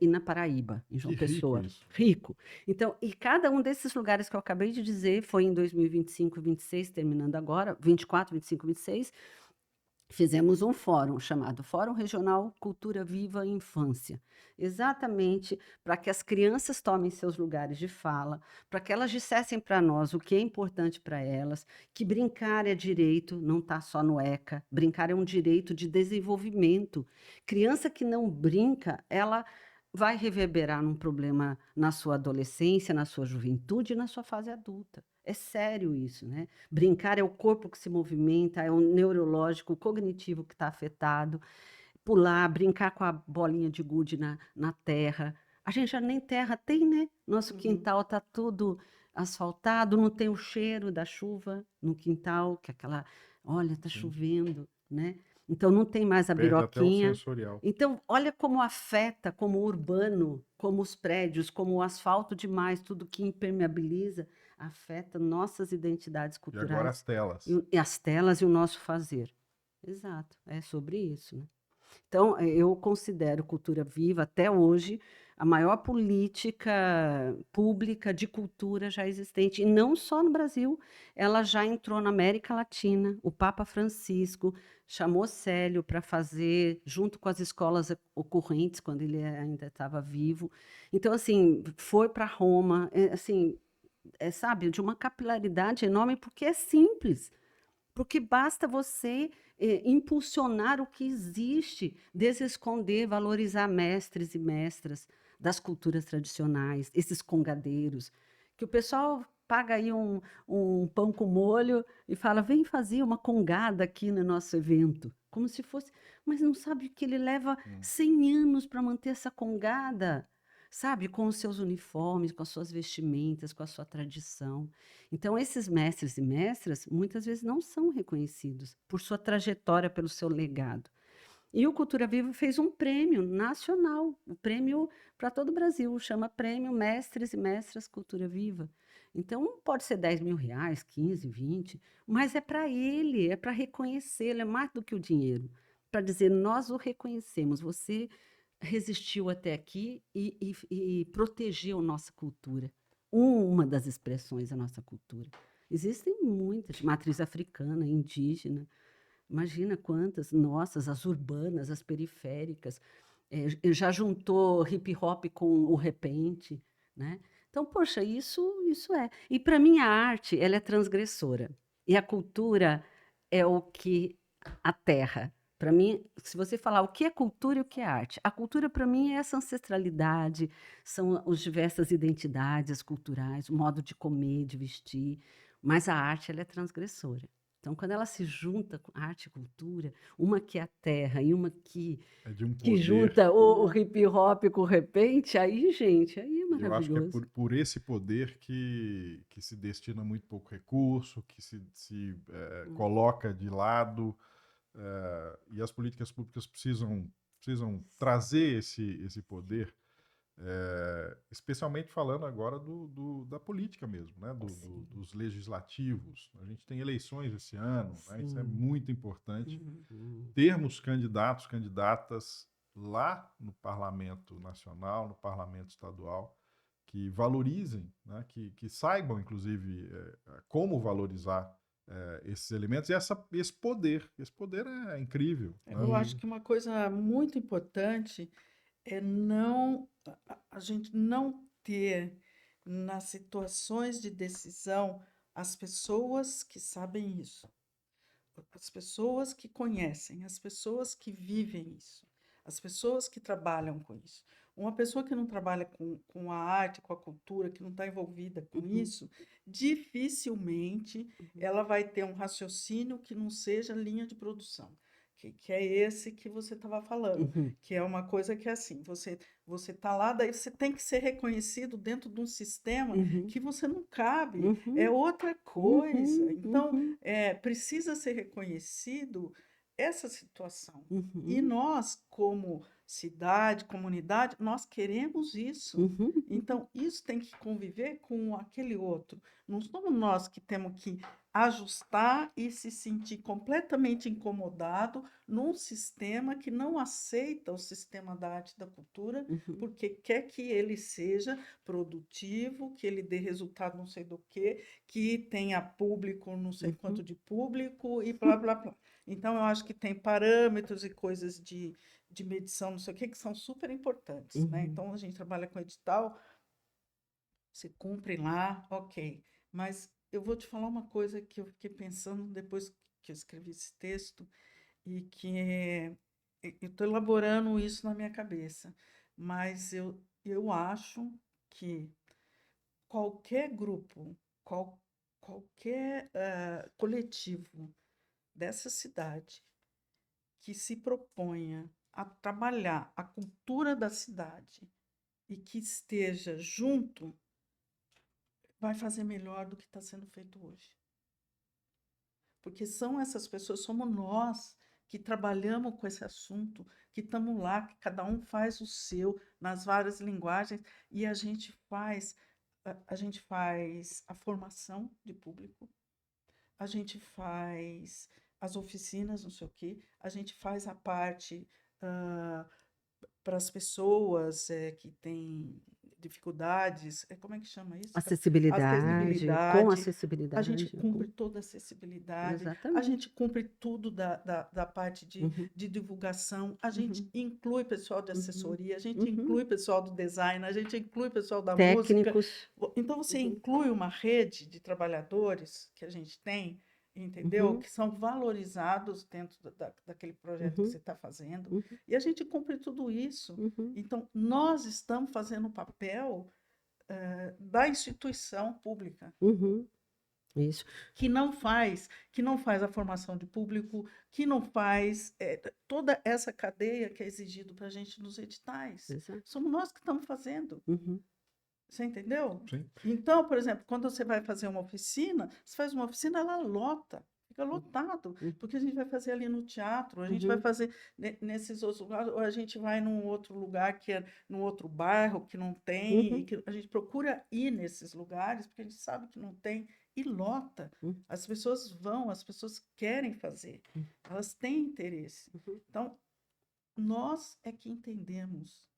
na Paraíba, em João Que rico Pessoa. isso. Rico. Então, e cada um desses lugares que eu acabei de dizer foi em 2025, 26, terminando agora, 24, 25, 26, fizemos um fórum chamado Fórum Regional Cultura Viva e Infância, exatamente para que as crianças tomem seus lugares de fala, para que elas dissessem para nós o que é importante para elas, que brincar é direito, não está só no ECA, brincar é um direito de desenvolvimento. Criança que não brinca, ela vai reverberar num problema na sua adolescência, na sua juventude e na sua fase adulta. É sério isso, né? Brincar é o corpo que se movimenta, é o neurológico, o cognitivo que está afetado. Pular, brincar com a bolinha de gude na terra. A gente já nem terra tem, né? Nosso quintal está tudo asfaltado, não tem o cheiro da chuva no quintal, que é aquela, olha, está Sim. chovendo, né? Então não tem mais a Perde até o biroquinha. sensorial. Então, olha como afeta, como o urbano, como os prédios, como o asfalto demais, tudo que impermeabiliza, afeta nossas identidades E agora culturais as telas. e as telas e o nosso fazer. Exato, é sobre isso, né? Então, eu considero Cultura Viva, até hoje, a maior política pública de cultura já existente, e não só no Brasil, ela já entrou na América Latina. O Papa Francisco chamou Célio para fazer, junto com as escolas ocorrentes, quando ele ainda estava vivo. Então, assim, foi para Roma, assim, sabe, de uma capilaridade enorme, porque é simples. Porque basta você impulsionar o que existe, desesconder, valorizar mestres e mestras das culturas tradicionais, esses congadeiros, que o pessoal paga aí um pão com molho e fala, vem fazer uma congada aqui no nosso evento, como se fosse, mas não sabe que ele leva 100 anos para manter essa congada, sabe, com os seus uniformes, com as suas vestimentas, com a sua tradição. Então, esses mestres e mestras muitas vezes não são reconhecidos por sua trajetória, pelo seu legado. E o Cultura Viva fez um prêmio nacional, um prêmio para todo o Brasil, chama Prêmio Mestres e Mestras Cultura Viva. Então, pode ser 10 mil reais, 15, 20, mas é para ele, é para reconhecê-lo, é mais do que o dinheiro. Para dizer, nós o reconhecemos, você resistiu até aqui e protegeu nossa cultura. Uma das expressões da nossa cultura. Existem muitas, de matriz africana, indígena. Imagina quantas, nossas, as urbanas, as periféricas. Já juntou hip hop com o repente, né? Então, poxa, isso é. E para mim a arte, ela é transgressora. E a cultura é o que aterra. Para mim, se você falar o que é cultura e o que é arte, a cultura para mim é essa ancestralidade, são as diversas identidades culturais, o modo de comer, de vestir, mas a arte ela é transgressora. Então, quando ela se junta com arte e cultura, uma que é a terra e uma É de um que poder. junta o hip hop com o repente, aí, gente, aí é Eu acho que é maravilhoso. por esse poder que se destina muito pouco recurso, que se coloca de lado, e as políticas públicas precisam trazer esse poder, especialmente falando agora da política mesmo, né? Dos legislativos. A gente tem eleições esse ano, né? Isso é Sim. muito importante. Uhum. Termos candidatos, candidatas lá no Parlamento Nacional, no Parlamento Estadual, que valorizem, né, que saibam, inclusive, como valorizar esses elementos e esse poder. Esse poder é incrível. Né? Eu acho que uma coisa muito importante é a gente não ter nas situações de decisão as pessoas que sabem isso, as pessoas que conhecem, as pessoas que vivem isso, as pessoas que trabalham com isso. Uma pessoa que não trabalha com a arte, com a cultura, que não está envolvida com isso, dificilmente ela vai ter um raciocínio que não seja linha de produção, que é esse que você estava falando, Uhum. que é uma coisa que é assim, você está lá, daí você tem que ser reconhecido dentro de um sistema Uhum. que você não cabe, Uhum. é outra coisa. Uhum. Então, Uhum. precisa ser reconhecido essa situação. E Uhum. nós, como cidade, comunidade, nós queremos isso. Uhum. Então, isso tem que conviver com aquele outro. Não somos nós que temos que ajustar e se sentir completamente incomodado num sistema que não aceita o sistema da arte e da cultura, Uhum. porque quer que ele seja produtivo, que ele dê resultado não sei do que tenha público não sei quanto Uhum. de público e blá, blá, blá. Então, eu acho que tem parâmetros e coisas de medição, não sei o que são super importantes, né? Uhum. Então, a gente trabalha com edital, você cumpre lá, ok. Mas eu vou te falar uma coisa que eu fiquei pensando depois que eu escrevi esse texto e que eu estou elaborando isso na minha cabeça, mas eu acho que qualquer grupo, qualquer coletivo dessa cidade que se proponha a trabalhar a cultura da cidade e que esteja junto, vai fazer melhor do que está sendo feito hoje. Porque são essas pessoas, somos nós que trabalhamos com esse assunto, que estamos lá, que cada um faz o seu, nas várias linguagens, e a gente faz a formação de público, a gente faz as oficinas, não sei o quê, a gente faz a parte para as pessoas que têm dificuldades, como é que chama isso? Acessibilidade, com Acessibilidade. A gente acessibilidade. cumpre toda a acessibilidade, a Exatamente. gente cumpre tudo da parte Uhum. de divulgação, a gente inclui pessoal de Uhum. assessoria, a gente Uhum. inclui pessoal do design, a gente inclui pessoal da música. Técnicos. Então, você Uhum. inclui uma rede de trabalhadores que a gente tem, entendeu? Uhum. Que são valorizados dentro daquele projeto que Uhum. você está fazendo. Uhum. E a gente cumpre tudo isso. Uhum. Então, nós estamos fazendo o papel da instituição pública, Uhum. Isso. que não faz a formação de público, que não faz toda essa cadeia que é exigido para a gente nos editais. Exato. Somos nós que estamos fazendo. Uhum. Você entendeu? Sim. Então, por exemplo, quando você vai fazer uma oficina, você faz uma oficina, ela lota, fica lotado, Uhum. porque a gente vai fazer ali no teatro, a gente vai fazer nesses outros lugares, ou a gente vai num outro lugar que é num outro bairro que não tem, e que a gente procura ir nesses lugares, porque a gente sabe que não tem, e lota. Uhum. As pessoas vão, as pessoas querem fazer, elas têm interesse. Uhum. Então, nós é que entendemos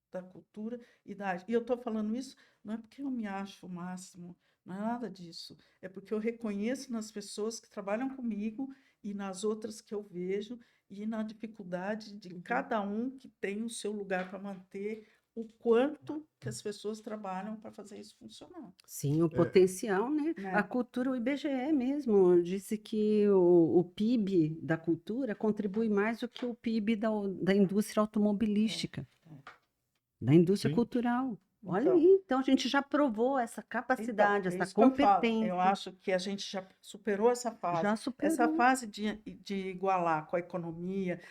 da cultura e da arte. E eu estou falando isso não é porque eu me acho o máximo, não é nada disso. É porque eu reconheço nas pessoas que trabalham comigo e nas outras que eu vejo e na dificuldade de cada um que tem o seu lugar para manter o quanto que as pessoas trabalham para fazer isso funcionar. Sim, o potencial, né? A cultura, o IBGE mesmo disse que o PIB da cultura contribui mais do que o PIB da indústria automobilística. Da indústria cultural. Olha aí, então a gente já provou essa capacidade, essa competência. Eu acho que a gente já superou essa fase. Já superou. Essa fase de igualar com a economia.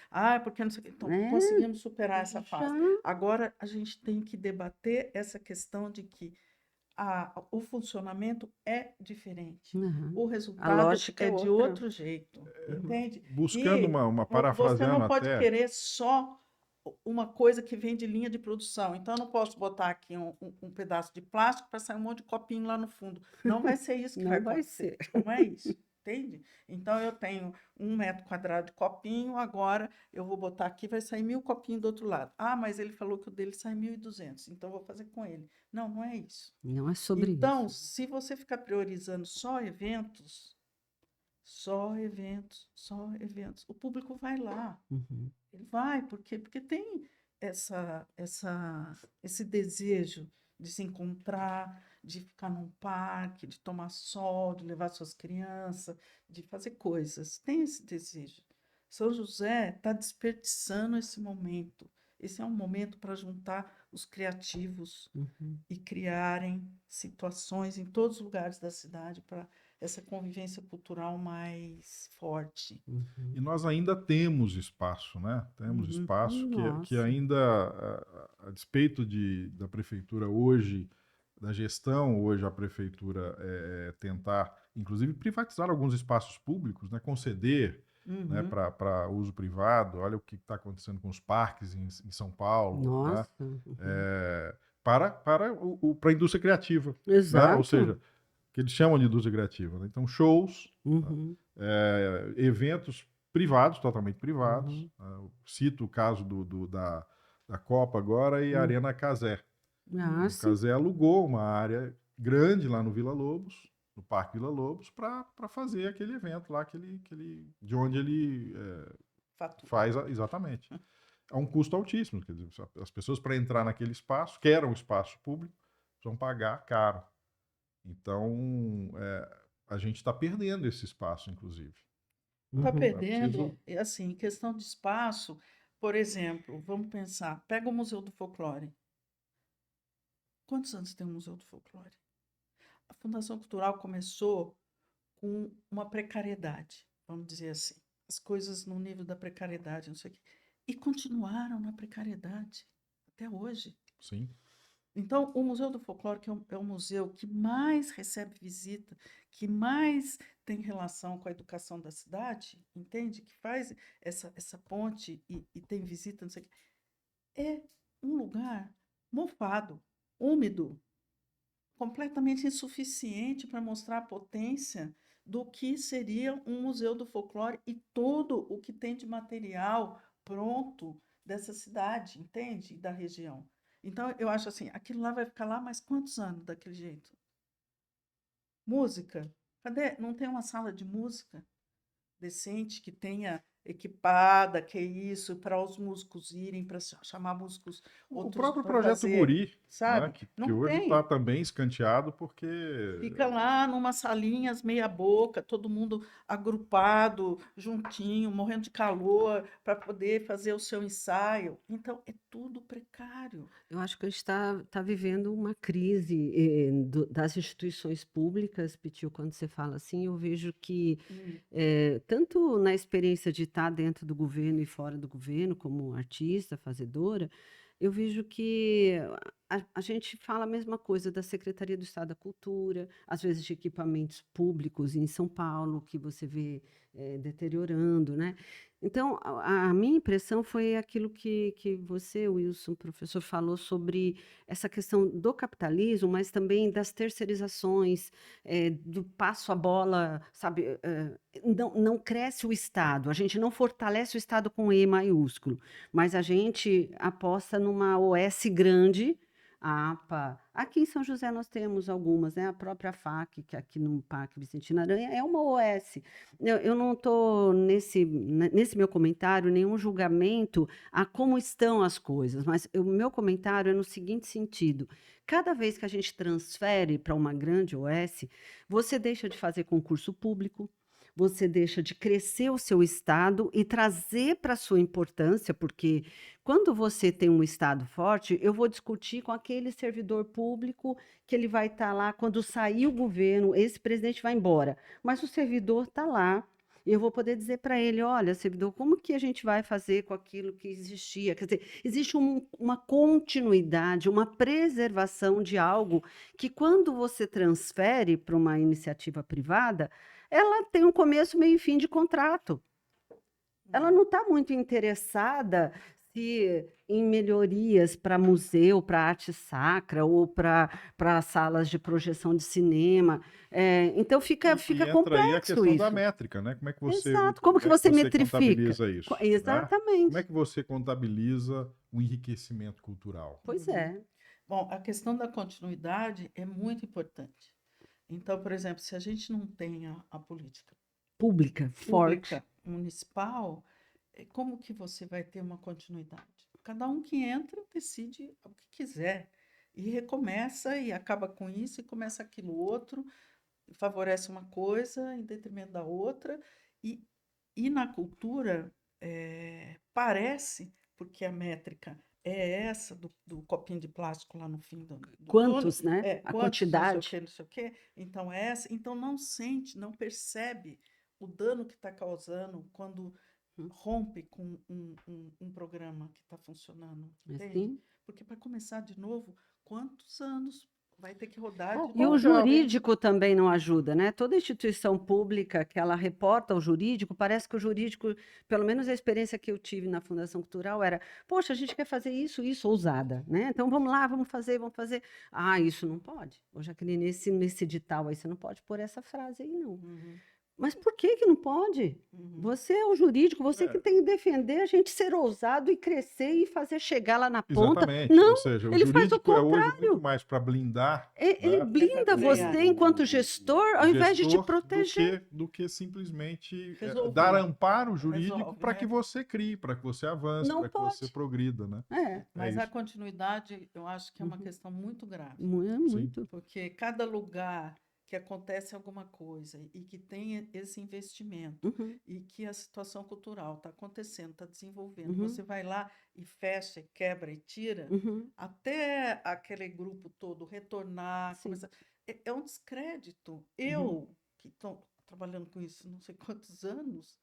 Porque não sei o quê. Então, conseguimos superar essa fase. Agora, a gente tem que debater essa questão de que o funcionamento é diferente. O resultado é de outro jeito. Entende? Buscando uma parafraseando você não pode até... querer só uma coisa que vem de linha de produção. Então, eu não posso botar aqui um pedaço de plástico para sair um monte de copinho lá no fundo. Não vai ser isso que vai acontecer. Não é isso. Entende? Então, eu tenho 1 metro quadrado de copinho, agora eu vou botar aqui, vai sair 1000 copinhos do outro lado. Mas ele falou que o dele sai 1.200, então eu vou fazer com ele. Não, não é isso. Não é sobre isso. Então, se você ficar priorizando só eventos, o público vai lá. Uhum. Ele vai, porque tem esse desejo de se encontrar, de ficar num parque, de tomar sol, de levar suas crianças, de fazer coisas. Tem esse desejo. São José está desperdiçando esse momento. Esse é um momento para juntar os criativos e criarem situações em todos os lugares da cidade para essa convivência cultural mais forte. E nós ainda temos espaço, né? Temos espaço que ainda, a despeito da prefeitura hoje, da gestão hoje, a prefeitura tentar, inclusive, privatizar alguns espaços públicos, né? Conceder né, Uhum. para uso privado. Olha o que está acontecendo com os parques em São Paulo, né? Nossa. Uhum. Para a indústria criativa, né? Ou Exato. seja, que eles chamam de indústria criativa, né? Então, shows, né? Uhum. Eventos privados, totalmente privados. Uhum. Eu cito o caso da Copa agora e a Uhum. Arena Casé. Ah, O sim. Casé alugou uma área grande lá no Vila Lobos, no Parque Vila Lobos, para fazer aquele evento lá de onde ele Fatura. faz exatamente. A um custo altíssimo. Quer dizer, as pessoas, para entrar naquele espaço, que era um espaço público, vão pagar caro. Então, a gente está perdendo esse espaço, inclusive. Está Uhum. É preciso. perdendo, e assim, questão de espaço, por exemplo, vamos pensar, pega o Museu do Folclore. Quantos anos tem o Museu do Folclore? A Fundação Cultural começou com uma precariedade, vamos dizer assim. As coisas no nível da precariedade, não sei o quê. E continuaram na precariedade até hoje. Sim. Então, o Museu do Folclore, que é o museu que mais recebe visita, que mais tem relação com a educação da cidade, entende? Que faz essa ponte e tem visita, não sei o quê. É um lugar mofado, úmido, completamente insuficiente para mostrar a potência do que seria um museu do folclore e todo o que tem de material pronto dessa cidade, entende? E da região. Então, eu acho assim, aquilo lá vai ficar lá mais quantos anos daquele jeito? Música? Cadê? Não tem uma sala de música decente que tenha equipada, que é isso, para os músicos irem, para chamar músicos O outros próprio para projeto fazer, Guri, né, sabe? que Não hoje está tem. também escanteado porque Fica lá numa salinhas meia boca, todo mundo agrupado, juntinho, morrendo de calor, para poder fazer o seu ensaio. Então, é tudo precário. Eu acho que a gente está vivendo uma crise das instituições públicas, Pitiu, quando você fala assim, eu vejo que, Hum. tanto na experiência de estar dentro do governo e fora do governo, como artista, fazedora, eu vejo que a gente fala a mesma coisa da Secretaria do Estado da Cultura, às vezes de equipamentos públicos em São Paulo, que você vê deteriorando, né? Então, a minha impressão foi aquilo que você, Wilson, professor, falou sobre essa questão do capitalismo, mas também das terceirizações, do passo a bola, sabe? Não cresce o Estado, a gente não fortalece o Estado com E maiúsculo, mas a gente aposta numa OS grande, a APA. Aqui em São José nós temos algumas, né? A própria FAC, que aqui no Parque Vicentino Aranha é uma OS. Eu não estou nesse meu comentário nenhum julgamento a como estão as coisas, mas o meu comentário é no seguinte sentido: cada vez que a gente transfere para uma grande OS, você deixa de fazer concurso público, você deixa de crescer o seu estado e trazer para a sua importância, porque quando você tem um estado forte, eu vou discutir com aquele servidor público que ele vai estar lá quando sair o governo, esse presidente vai embora, mas o servidor está lá. E eu vou poder dizer para ele: olha, servidor, como que a gente vai fazer com aquilo que existia? Quer dizer, existe uma continuidade, uma preservação de algo que, quando você transfere para uma iniciativa privada, ela tem um começo, meio e fim de contrato. Ela não está muito interessada em melhorias para museu, para arte sacra ou para salas de projeção de cinema. Então fica Entra aí a complexo questão da isso. métrica, né? Exato. Como Como que é que você você metrifica? contabiliza isso, né? Como é Exatamente. que você contabiliza o enriquecimento cultural? Pois Uhum. é. Bom, a questão da continuidade é muito importante. Então, por exemplo, se a gente não tem a política Pública, forte. pública municipal, como que você vai ter uma continuidade? Cada um que entra decide o que quiser e recomeça e acaba com isso e começa aquilo outro, favorece uma coisa em detrimento da outra e, e na cultura parece, porque a métrica é essa do copinho de plástico lá no fim do túnel, Quantos, né? A quantos, não sei o quantidade. quê, não sei o quê, então é essa, então não sente, não percebe o dano que está causando quando rompe com um programa que está funcionando, entende? Assim? Porque para começar de novo, quantos anos vai ter que rodar de E o novo. jurídico também não ajuda, né? Toda instituição pública que ela reporta ao jurídico, parece que o jurídico, pelo menos a experiência que eu tive na Fundação Cultural era, poxa, a gente quer fazer isso, ousada, né? Então vamos lá, vamos fazer. Ah, isso não pode. Ô, Jaqueline, nesse edital aí, você não pode pôr essa frase aí, não. Uhum, Mas por que que não pode? uhum. Você é o jurídico, você É. que tem que defender a gente ser ousado e crescer e fazer chegar lá na ponta. Exatamente. Não, Ou seja, o ele faz o jurídico é hoje contrário. muito mais para blindar, Ele né, blinda Também você acho. enquanto gestor, ao invés de te gestor proteger. do que simplesmente Resolver. dar amparo jurídico Resolve, para né? que você crie, para que você avance, Não para que você pode. progrida, né? É, Mas É a isso. continuidade, eu acho que é uma Uhum. questão muito grave. muito. Porque cada lugar que acontece alguma coisa e que tem esse investimento Uhum, e que a situação cultural está acontecendo, está desenvolvendo, Uhum. você vai lá e fecha, quebra e tira, uhum. até aquele grupo todo retornar, Sim. começar. É um descrédito. Uhum. Eu, que estou trabalhando com isso não sei quantos anos,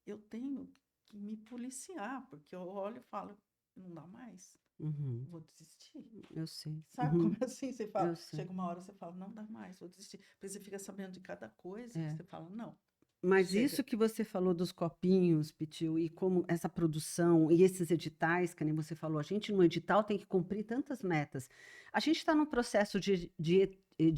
eu tenho que me policiar, porque eu olho e falo, não dá mais, Uhum. vou desistir. Eu sei. Sabe Uhum. como é assim? Você fala, Eu sei. chega uma hora você fala, não dá mais, vou desistir. Depois você fica sabendo de cada coisa, É. você fala, não. Mas Chega. isso que você falou dos copinhos, Pitiu, e como essa produção e esses editais, que nem você falou, a gente no edital tem que cumprir tantas metas. A gente está num processo de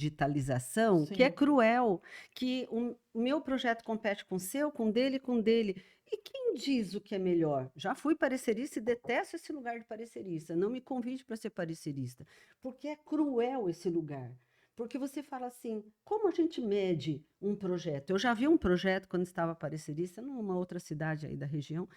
editalização que é Sim. cruel, que o meu projeto compete com o seu, com dele, com dele. E quem diz o que é melhor? Já fui parecerista e detesto esse lugar de parecerista. Não me convide para ser parecerista, porque é cruel esse lugar. Porque você fala assim, como a gente mede um projeto? Eu já vi um projeto quando estava parecerista, numa outra cidade aí da região,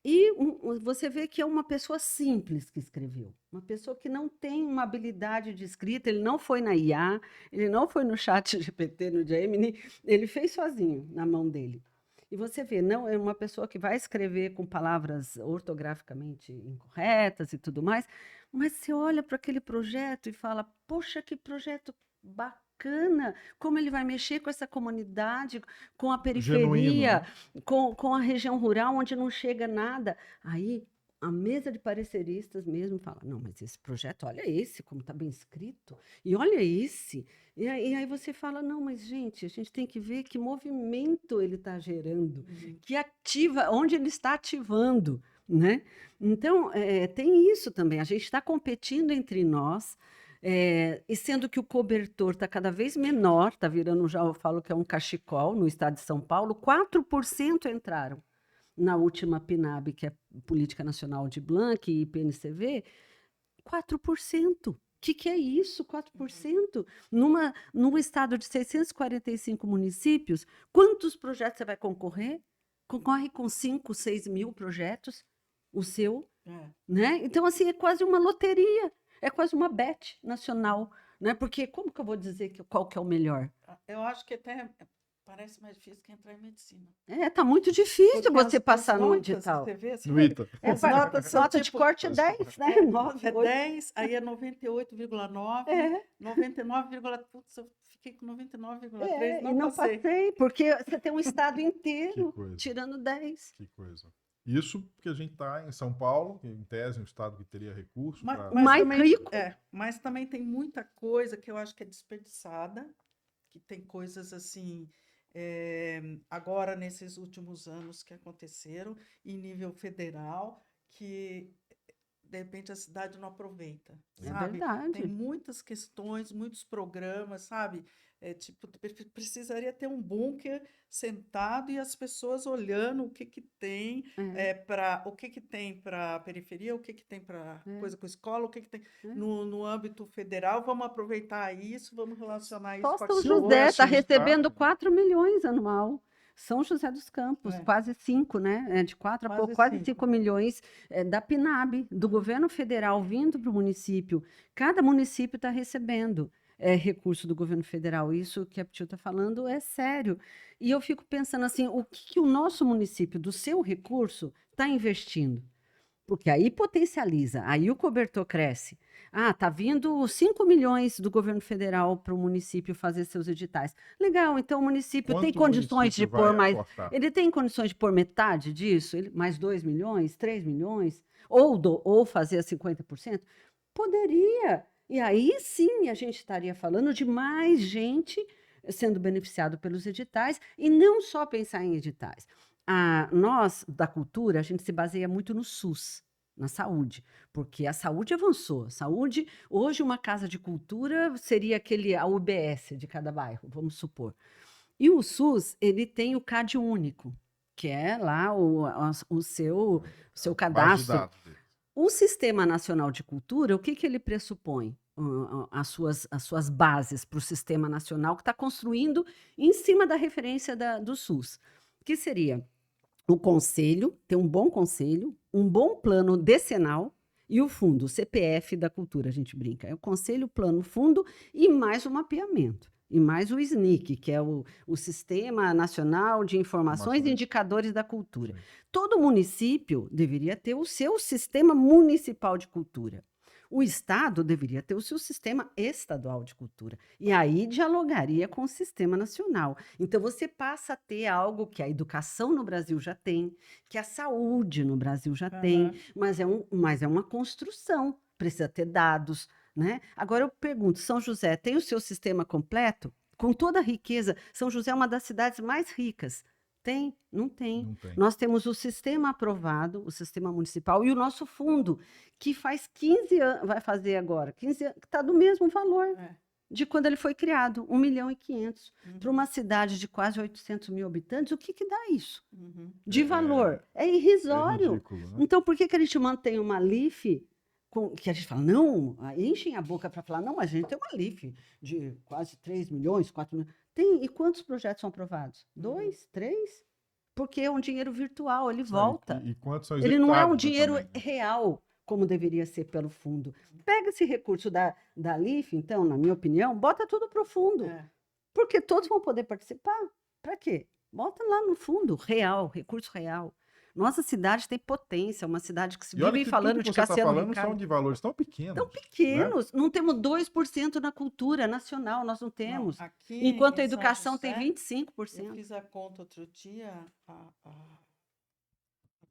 e você vê que é uma pessoa simples que escreveu, uma pessoa que não tem uma habilidade de escrita, ele não foi na IA, ele não foi no chat GPT, no Gemini, ele fez sozinho, na mão dele. E você vê, não é uma pessoa que vai escrever com palavras ortograficamente incorretas e tudo mais, mas você olha para aquele projeto e fala, poxa, que projeto bacana, como ele vai mexer com essa comunidade, com a Genuíno, periferia, né? com a região rural, onde não chega nada. Aí a mesa de pareceristas mesmo fala, não, mas esse projeto, olha esse, como está bem escrito, e olha esse. E aí você fala, não, mas gente, a gente tem que ver que movimento ele está gerando, que ativa, onde ele está ativando, né? Então, tem isso também, a gente está competindo entre nós, e sendo que o cobertor está cada vez menor, está virando, já eu falo que é um cachecol no estado de São Paulo, 4% entraram na última PNAB, que é Política Nacional de Blanc e PNCV, 4%. O que é isso, 4%? Num estado de 645 municípios, quantos projetos você vai concorrer? Concorre com 5, 6 mil projetos, o seu, né? Então, assim, é quase uma loteria, é quase uma bet nacional, né? Porque como que eu vou dizer qual que é o melhor? Eu acho que até parece mais difícil que entrar em medicina. Tá muito difícil Porque você passar no notas, edital. você vê, No ITA. as notas são Nota de tipo, corte é 10, né? 9, é 8. 10, aí é 98,9, 99, putz, eu fiquei com 99,3, E não passei, porque você tem um estado inteiro Que coisa. tirando 10. Que coisa. Isso porque a gente está em São Paulo, que em tese é um estado que teria recurso para... Mais também, rico. mas também tem muita coisa que eu acho que é desperdiçada, que tem coisas assim, agora nesses últimos anos que aconteceram, em nível federal, que de repente a cidade não aproveita, sabe? Verdade. Tem muitas questões, muitos programas, sabe? Tipo, precisaria ter um bunker sentado e as pessoas olhando o que tem o que tem para a periferia, o que tem para coisa com escola, o que tem no âmbito federal. Vamos aproveitar isso, vamos relacionar isso Só com a São Se José houvesse está um recebendo estado- 4 milhões anual. São José dos Campos, É. quase 5, né? De 4 a Quase pouco, quase 5. 5 milhões da PNAB, do governo federal vindo para o município. Cada município está recebendo recurso do governo federal. Isso que a Ptiu está falando é sério. E eu fico pensando assim, o que o nosso município, do seu recurso, está investindo? Porque aí potencializa, aí o cobertor cresce. Tá vindo 5 milhões do governo federal para o município fazer seus editais. Legal, então o município tem Quanto o condições de município pôr vai mais. aportar? Ele tem condições de pôr metade disso? Mais 2 milhões, 3 milhões? Ou fazer 50%? Poderia. E aí sim a gente estaria falando de mais gente sendo beneficiado pelos editais, e não só pensar em editais. Nós, da cultura, a gente se baseia muito no SUS, na saúde, porque a saúde avançou. Saúde, hoje uma casa de cultura seria a UBS de cada bairro, vamos supor. E o SUS, ele tem o CAD único, que é lá o seu Base de cadastro. dados dele. O Sistema Nacional de Cultura, o que ele pressupõe? As suas bases para o Sistema Nacional, que está construindo em cima da referência do SUS, que seria o conselho, ter um bom conselho, um bom plano decenal e o fundo, o CPF da cultura, a gente brinca. É o conselho, plano, fundo e mais o mapeamento. E mais o SNIC, que é o Sistema Nacional de Informações e Indicadores da Cultura. Sim. Todo município deveria ter o seu sistema municipal de cultura. O Estado deveria ter o seu sistema estadual de cultura. E aí dialogaria com o sistema nacional. Então, você passa a ter algo que a educação no Brasil já tem, que a saúde no Brasil já tem, mas é uma construção. Precisa ter dados, né? Agora eu pergunto, São José tem o seu sistema completo? Com toda a riqueza, São José é uma das cidades mais ricas. Tem? Não tem. Não tem. Nós temos o sistema aprovado, o sistema municipal, e o nosso fundo, que faz 15 anos, vai fazer agora, 15 anos, que está do mesmo valor de quando ele foi criado, 1,5 milhão. Para uma cidade de quase 800 mil habitantes, o que dá isso? De valor? É irrisório. É ridículo, né? Então, por que a gente mantém uma LIF que a gente fala, não, enchem a boca para falar, não, mas a gente tem uma LIF de quase 3 milhões, 4 milhões. E quantos projetos são aprovados? 2, 3? Porque é um dinheiro virtual, ele volta. E quantos são Ele não é um executados dinheiro também, né? real, como deveria ser pelo fundo. Pega esse recurso da LIF, então, na minha opinião, bota tudo para o fundo. Porque todos vão poder participar. Para quê? Bota lá no fundo, real, recurso real. Nossa cidade tem potência, uma cidade que se vive falando de Cassiano falando Ricardo. são de valores tão pequenos. Tão pequenos. Né? Não temos 2% na cultura nacional, nós não temos. Não, aqui enquanto a em educação São José, tem 25%. Eu fiz a conta outro dia, a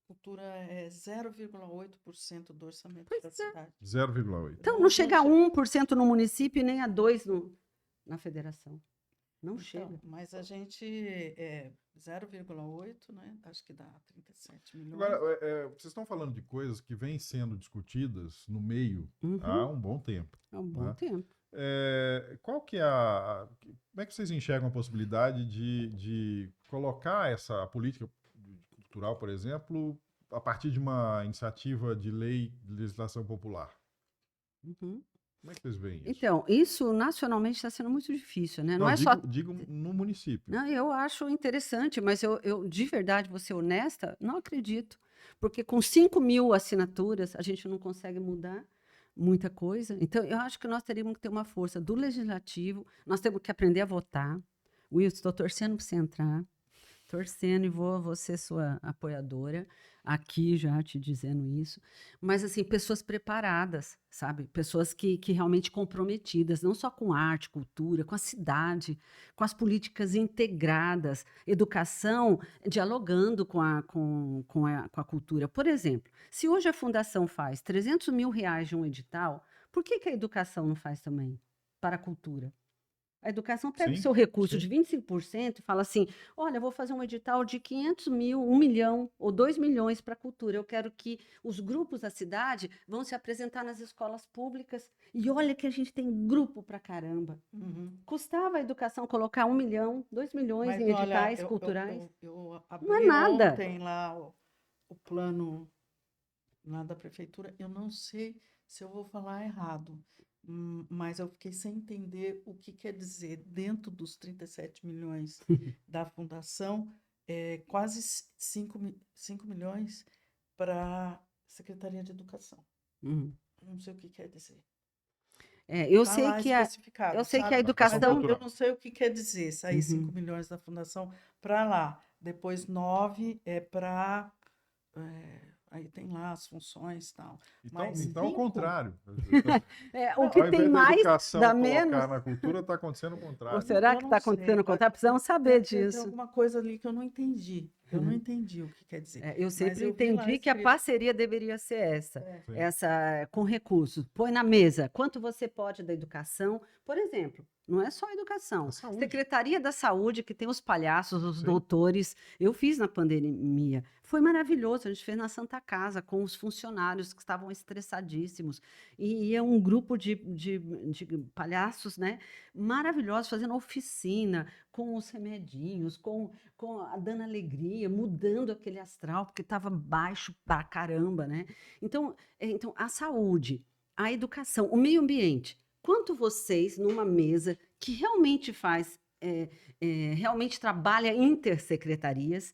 cultura é 0,8% do orçamento da cidade. 0,8. Então, não chega a 1% no município e nem a 2% na federação. Não chega. Mas a gente 0,8, né? Acho que dá 37 milhões. Agora, vocês estão falando de coisas que vêm sendo discutidas no meio há um bom tempo. Há um bom tempo. Qual que é como é que vocês enxergam a possibilidade de colocar essa política cultural, por exemplo, a partir de uma iniciativa de lei de legislação popular? Como é que vocês veem isso? Então, isso nacionalmente está sendo muito difícil, né? Não é digo no município. Não, eu acho interessante, mas eu de verdade, vou ser honesta, não acredito. Porque com 5 mil assinaturas, a gente não consegue mudar muita coisa. Então, eu acho que nós teríamos que ter uma força do legislativo, nós temos que aprender a votar. Wilson, estou torcendo para você entrar. Torcendo e vou ser sua apoiadora aqui já te dizendo isso, mas assim, pessoas preparadas, sabe? Pessoas que realmente comprometidas, não só com arte, cultura, com a cidade, com as políticas integradas, educação, dialogando com a cultura. Por exemplo, se hoje a Fundação faz 300 mil reais de um edital, por que a educação não faz também para a cultura? A educação pega o seu recurso de 25% e fala assim, olha, eu vou fazer um edital de 500 mil, 1 milhão ou 2 milhões para a cultura. Eu quero que os grupos da cidade vão se apresentar nas escolas públicas. E olha que a gente tem grupo para caramba. Custava a educação colocar 1 milhão, 2 milhões em editais culturais? Eu abri não é nada. Ontem lá o plano lá da prefeitura. Eu não sei se eu vou falar errado. Mas eu fiquei sem entender o que quer dizer dentro dos 37 milhões da fundação, quase 5 milhões para a Secretaria de Educação. Não sei o que quer dizer. Eu sei que a educação... Eu não sei o que quer dizer, sair 5 milhões da fundação para lá. Depois 9 é para... Aí tem lá as funções e tal. Então, ao contrário. O que tem mais dá menos. Na cultura está acontecendo o contrário. Ou será que está acontecendo o contrário? Precisamos saber disso. Tem alguma coisa ali que eu não entendi. Eu não entendi o que quer dizer. Eu mas sempre eu vi lá entendi que a escrito. parceria deveria ser essa, Sim. essa com recursos. Põe na mesa quanto você pode da educação, por exemplo. Não é só educação. A saúde. Secretaria da Saúde, que tem os palhaços, os Sim. doutores. Eu fiz na pandemia. Foi maravilhoso. A gente fez na Santa Casa, com os funcionários que estavam estressadíssimos. E é um grupo de palhaços, né? Maravilhosos, fazendo oficina, com os remedinhos, dando alegria, mudando aquele astral, porque estava baixo pra caramba, né? Então, a saúde, a educação, o meio ambiente. Quanto vocês, numa mesa que realmente realmente trabalha intersecretarias,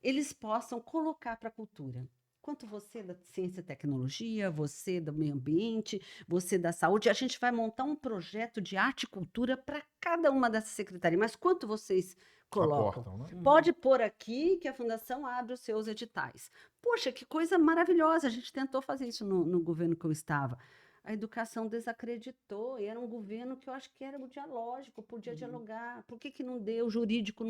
eles possam colocar para a cultura? Quanto você da ciência e tecnologia, você do meio ambiente, você da saúde, a gente vai montar um projeto de arte e cultura para cada uma dessas secretarias. Mas quanto vocês colocam? Aportam, né? Pode pôr aqui que a fundação abre os seus editais. Poxa, que coisa maravilhosa! A gente tentou fazer isso no governo que eu estava. A educação desacreditou, e era um governo que eu acho que era dialógico, podia dialogar. Por que não deu? O jurídico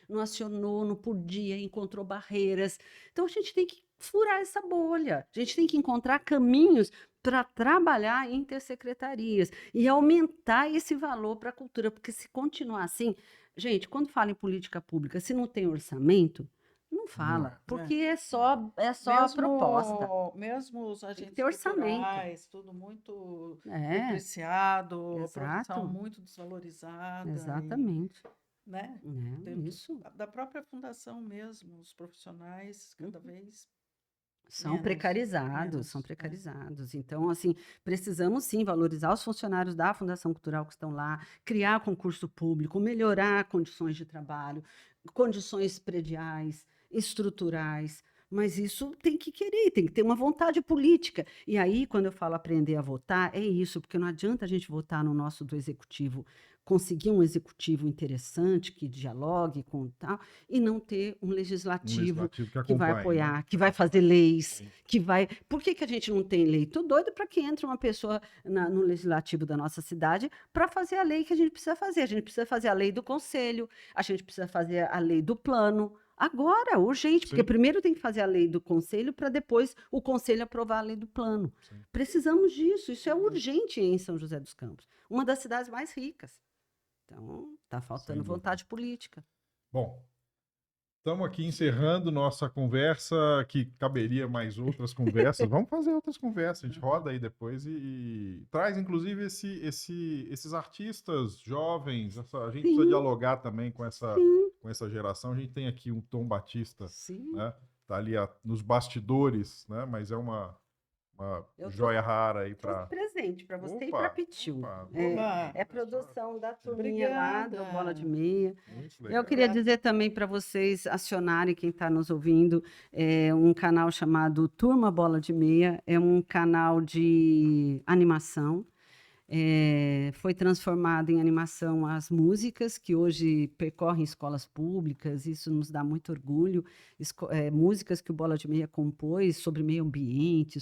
não acionou, não podia, encontrou barreiras. Então a gente tem que furar essa bolha, a gente tem que encontrar caminhos para trabalhar intersecretarias e aumentar esse valor para a cultura, porque se continuar assim, gente, quando fala em política pública, se não tem orçamento, não fala, porque é só a proposta. Mesmo os Tem que agentes ter orçamento. culturais, tudo muito É, depreciado, a profissão exato, muito desvalorizada. exatamente. Né? Isso. Da própria fundação mesmo, os profissionais cada vez São menos, precarizados, são menos, precarizados. Então, assim, precisamos sim valorizar os funcionários da Fundação Cultural que estão lá, criar concurso público, melhorar condições de trabalho, condições prediais, estruturais. Mas isso tem que querer, tem que ter uma vontade política. E aí, quando eu falo aprender a votar, é isso, porque não adianta a gente votar no nosso do executivo, conseguir um executivo interessante, que dialogue com tal, e não ter um legislativo que que vai acompanhe, né? apoiar, que vai fazer leis, Sim. que vai. Por que a gente não tem lei? Tô doido para que entre uma pessoa no legislativo da nossa cidade para fazer a lei que a gente precisa fazer. A gente precisa fazer a lei do conselho, a gente precisa fazer a lei do plano. Agora, urgente, porque Sim. primeiro tem que fazer a lei do conselho para depois o conselho aprovar a lei do plano. Sim. Precisamos disso, isso é urgente em São José dos Campos, uma das cidades mais ricas. Então, está faltando Sem dúvida. vontade política. Bom, estamos aqui encerrando nossa conversa, que caberia mais outras conversas. Vamos fazer outras conversas, a gente roda aí depois e traz, inclusive, esses artistas jovens. A gente precisa Sim. dialogar também com Sim, essa geração. A gente tem aqui um Tom Batista, sim. né? Tá ali nos bastidores, né? Mas é uma Eu joia rara aí Trouxe para... presente para você e Opa, para Pitiu. opa, Oba! É produção da turminha lá do Obrigada. Bola de Meia. Muito legal. Eu queria dizer também para vocês acionarem, quem está nos ouvindo, um canal chamado Turma Bola de Meia. É um canal de animação. Foi transformado em animação as músicas que hoje percorrem escolas públicas, isso nos dá muito orgulho. Músicas que o Bola de Meia compôs sobre meio ambiente,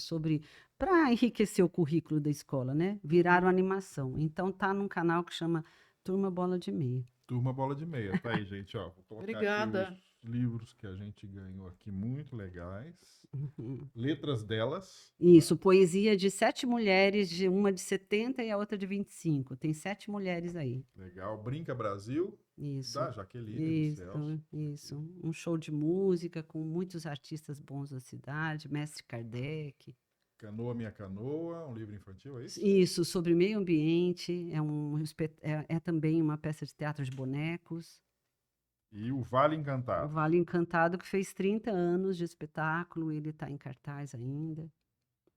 para enriquecer o currículo da escola, né? Viraram animação. Então tá num canal que chama Turma Bola de Meia. Turma Bola de Meia. Tá aí, gente, ó. Vou colocar Obrigada. aqui os livros que a gente ganhou aqui, muito legais. Uhum. Letras delas. Isso, poesia de 7 mulheres, uma de 70 e a outra de 25. Tem 7 mulheres aí. Legal. Brinca Brasil, Isso. da Jaqueline do Celso. Isso. Um show de música com muitos artistas bons da cidade, Mestre Kardec. Canoa Minha Canoa, um livro infantil, é isso? Isso, sobre meio ambiente, é também uma peça de teatro de bonecos. E o Vale O Encantado. Vale Encantado, que fez 30 anos de espetáculo, ele está em cartaz ainda.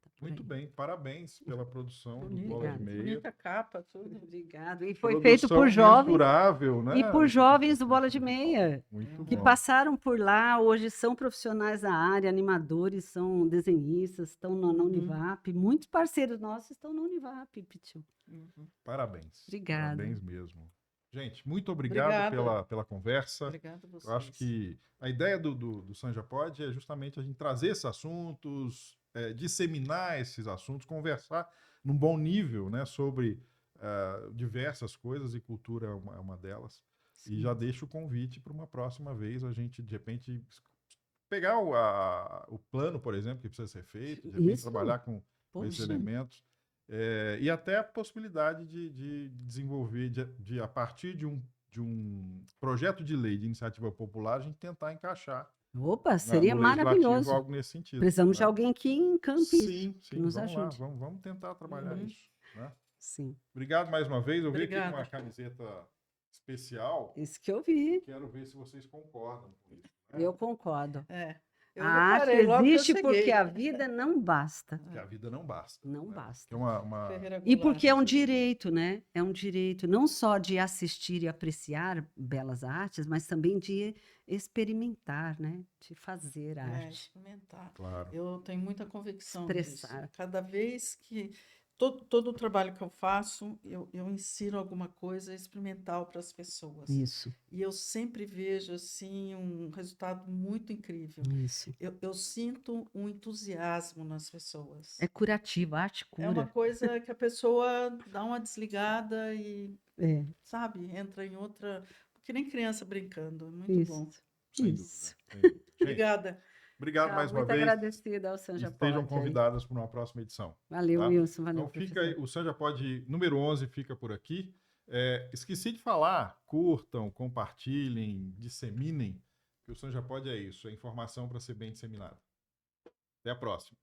Tá por Muito aí. bem, parabéns pela produção do Bonita, Bola de Obrigada. Meia. bonita capa, tudo. Obrigado. E foi Produção feito por jovens. mensurável, né? E por jovens do Bola de Meia, Muito que bom. passaram por lá, hoje são profissionais da área, animadores, são desenhistas, estão na Univap. Muitos parceiros nossos estão na Univap, Pitiu. Parabéns. Obrigada. Parabéns mesmo. Gente, muito obrigado Obrigada. pela conversa. Obrigada a vocês. Eu acho que a ideia do Sanja Pod é justamente a gente trazer esses assuntos, disseminar esses assuntos, conversar num bom nível, né, sobre diversas coisas, e cultura é uma delas. Sim. E já deixo o convite para uma próxima vez a gente, de repente, pegar o plano, por exemplo, que precisa ser feito, de repente Isso. trabalhar com esses Poxa, elementos, e até a possibilidade de desenvolver, a partir de um projeto de lei de iniciativa popular, a gente tentar encaixar opa, seria no legislativo maravilhoso. algo nesse sentido. Precisamos de Né? alguém que encampe isso, Sim, que sim, nos vamos lá, ajude. vamos tentar trabalhar Uhum. isso. Né? Sim, Obrigado mais uma vez. Eu vi aqui com uma Obrigada. camiseta especial. isso que eu vi. Quero ver se vocês concordam com isso. Né? Eu concordo. Eu A arte reparei logo que eu existe porque cheguei. a vida não basta. Porque a vida não basta. Não né? basta. Que é uma... Ferreira E Goulart. porque é um direito, né? É um direito não só de assistir e apreciar belas artes, mas também de experimentar, né? De fazer arte, Experimentar. Claro. Eu tenho muita convicção expressar. disso. Cada vez que todo o trabalho que eu faço, eu ensino alguma coisa experimental para as pessoas. Isso, E eu sempre vejo assim um resultado muito incrível. isso. Eu sinto um entusiasmo nas pessoas. É curativo, a arte É uma cura. coisa que a pessoa dá uma desligada e, É, sabe, entra em outra. Que nem criança brincando. É muito bom. isso. Sem Isso. dúvida. Sem dúvida. Gente, Obrigada. obrigado Tchau, mais uma muito vez. agradecida ao Sanja Estejam Pod aí. convidadas para uma próxima edição. Valeu, Tá? Wilson. Valeu, Então fica aí, professor. o Sanja Pod número 11 fica por aqui. Esqueci de falar, curtam, compartilhem, disseminem, que o Sanja Pod é isso, é informação para ser bem disseminada. Até a próxima.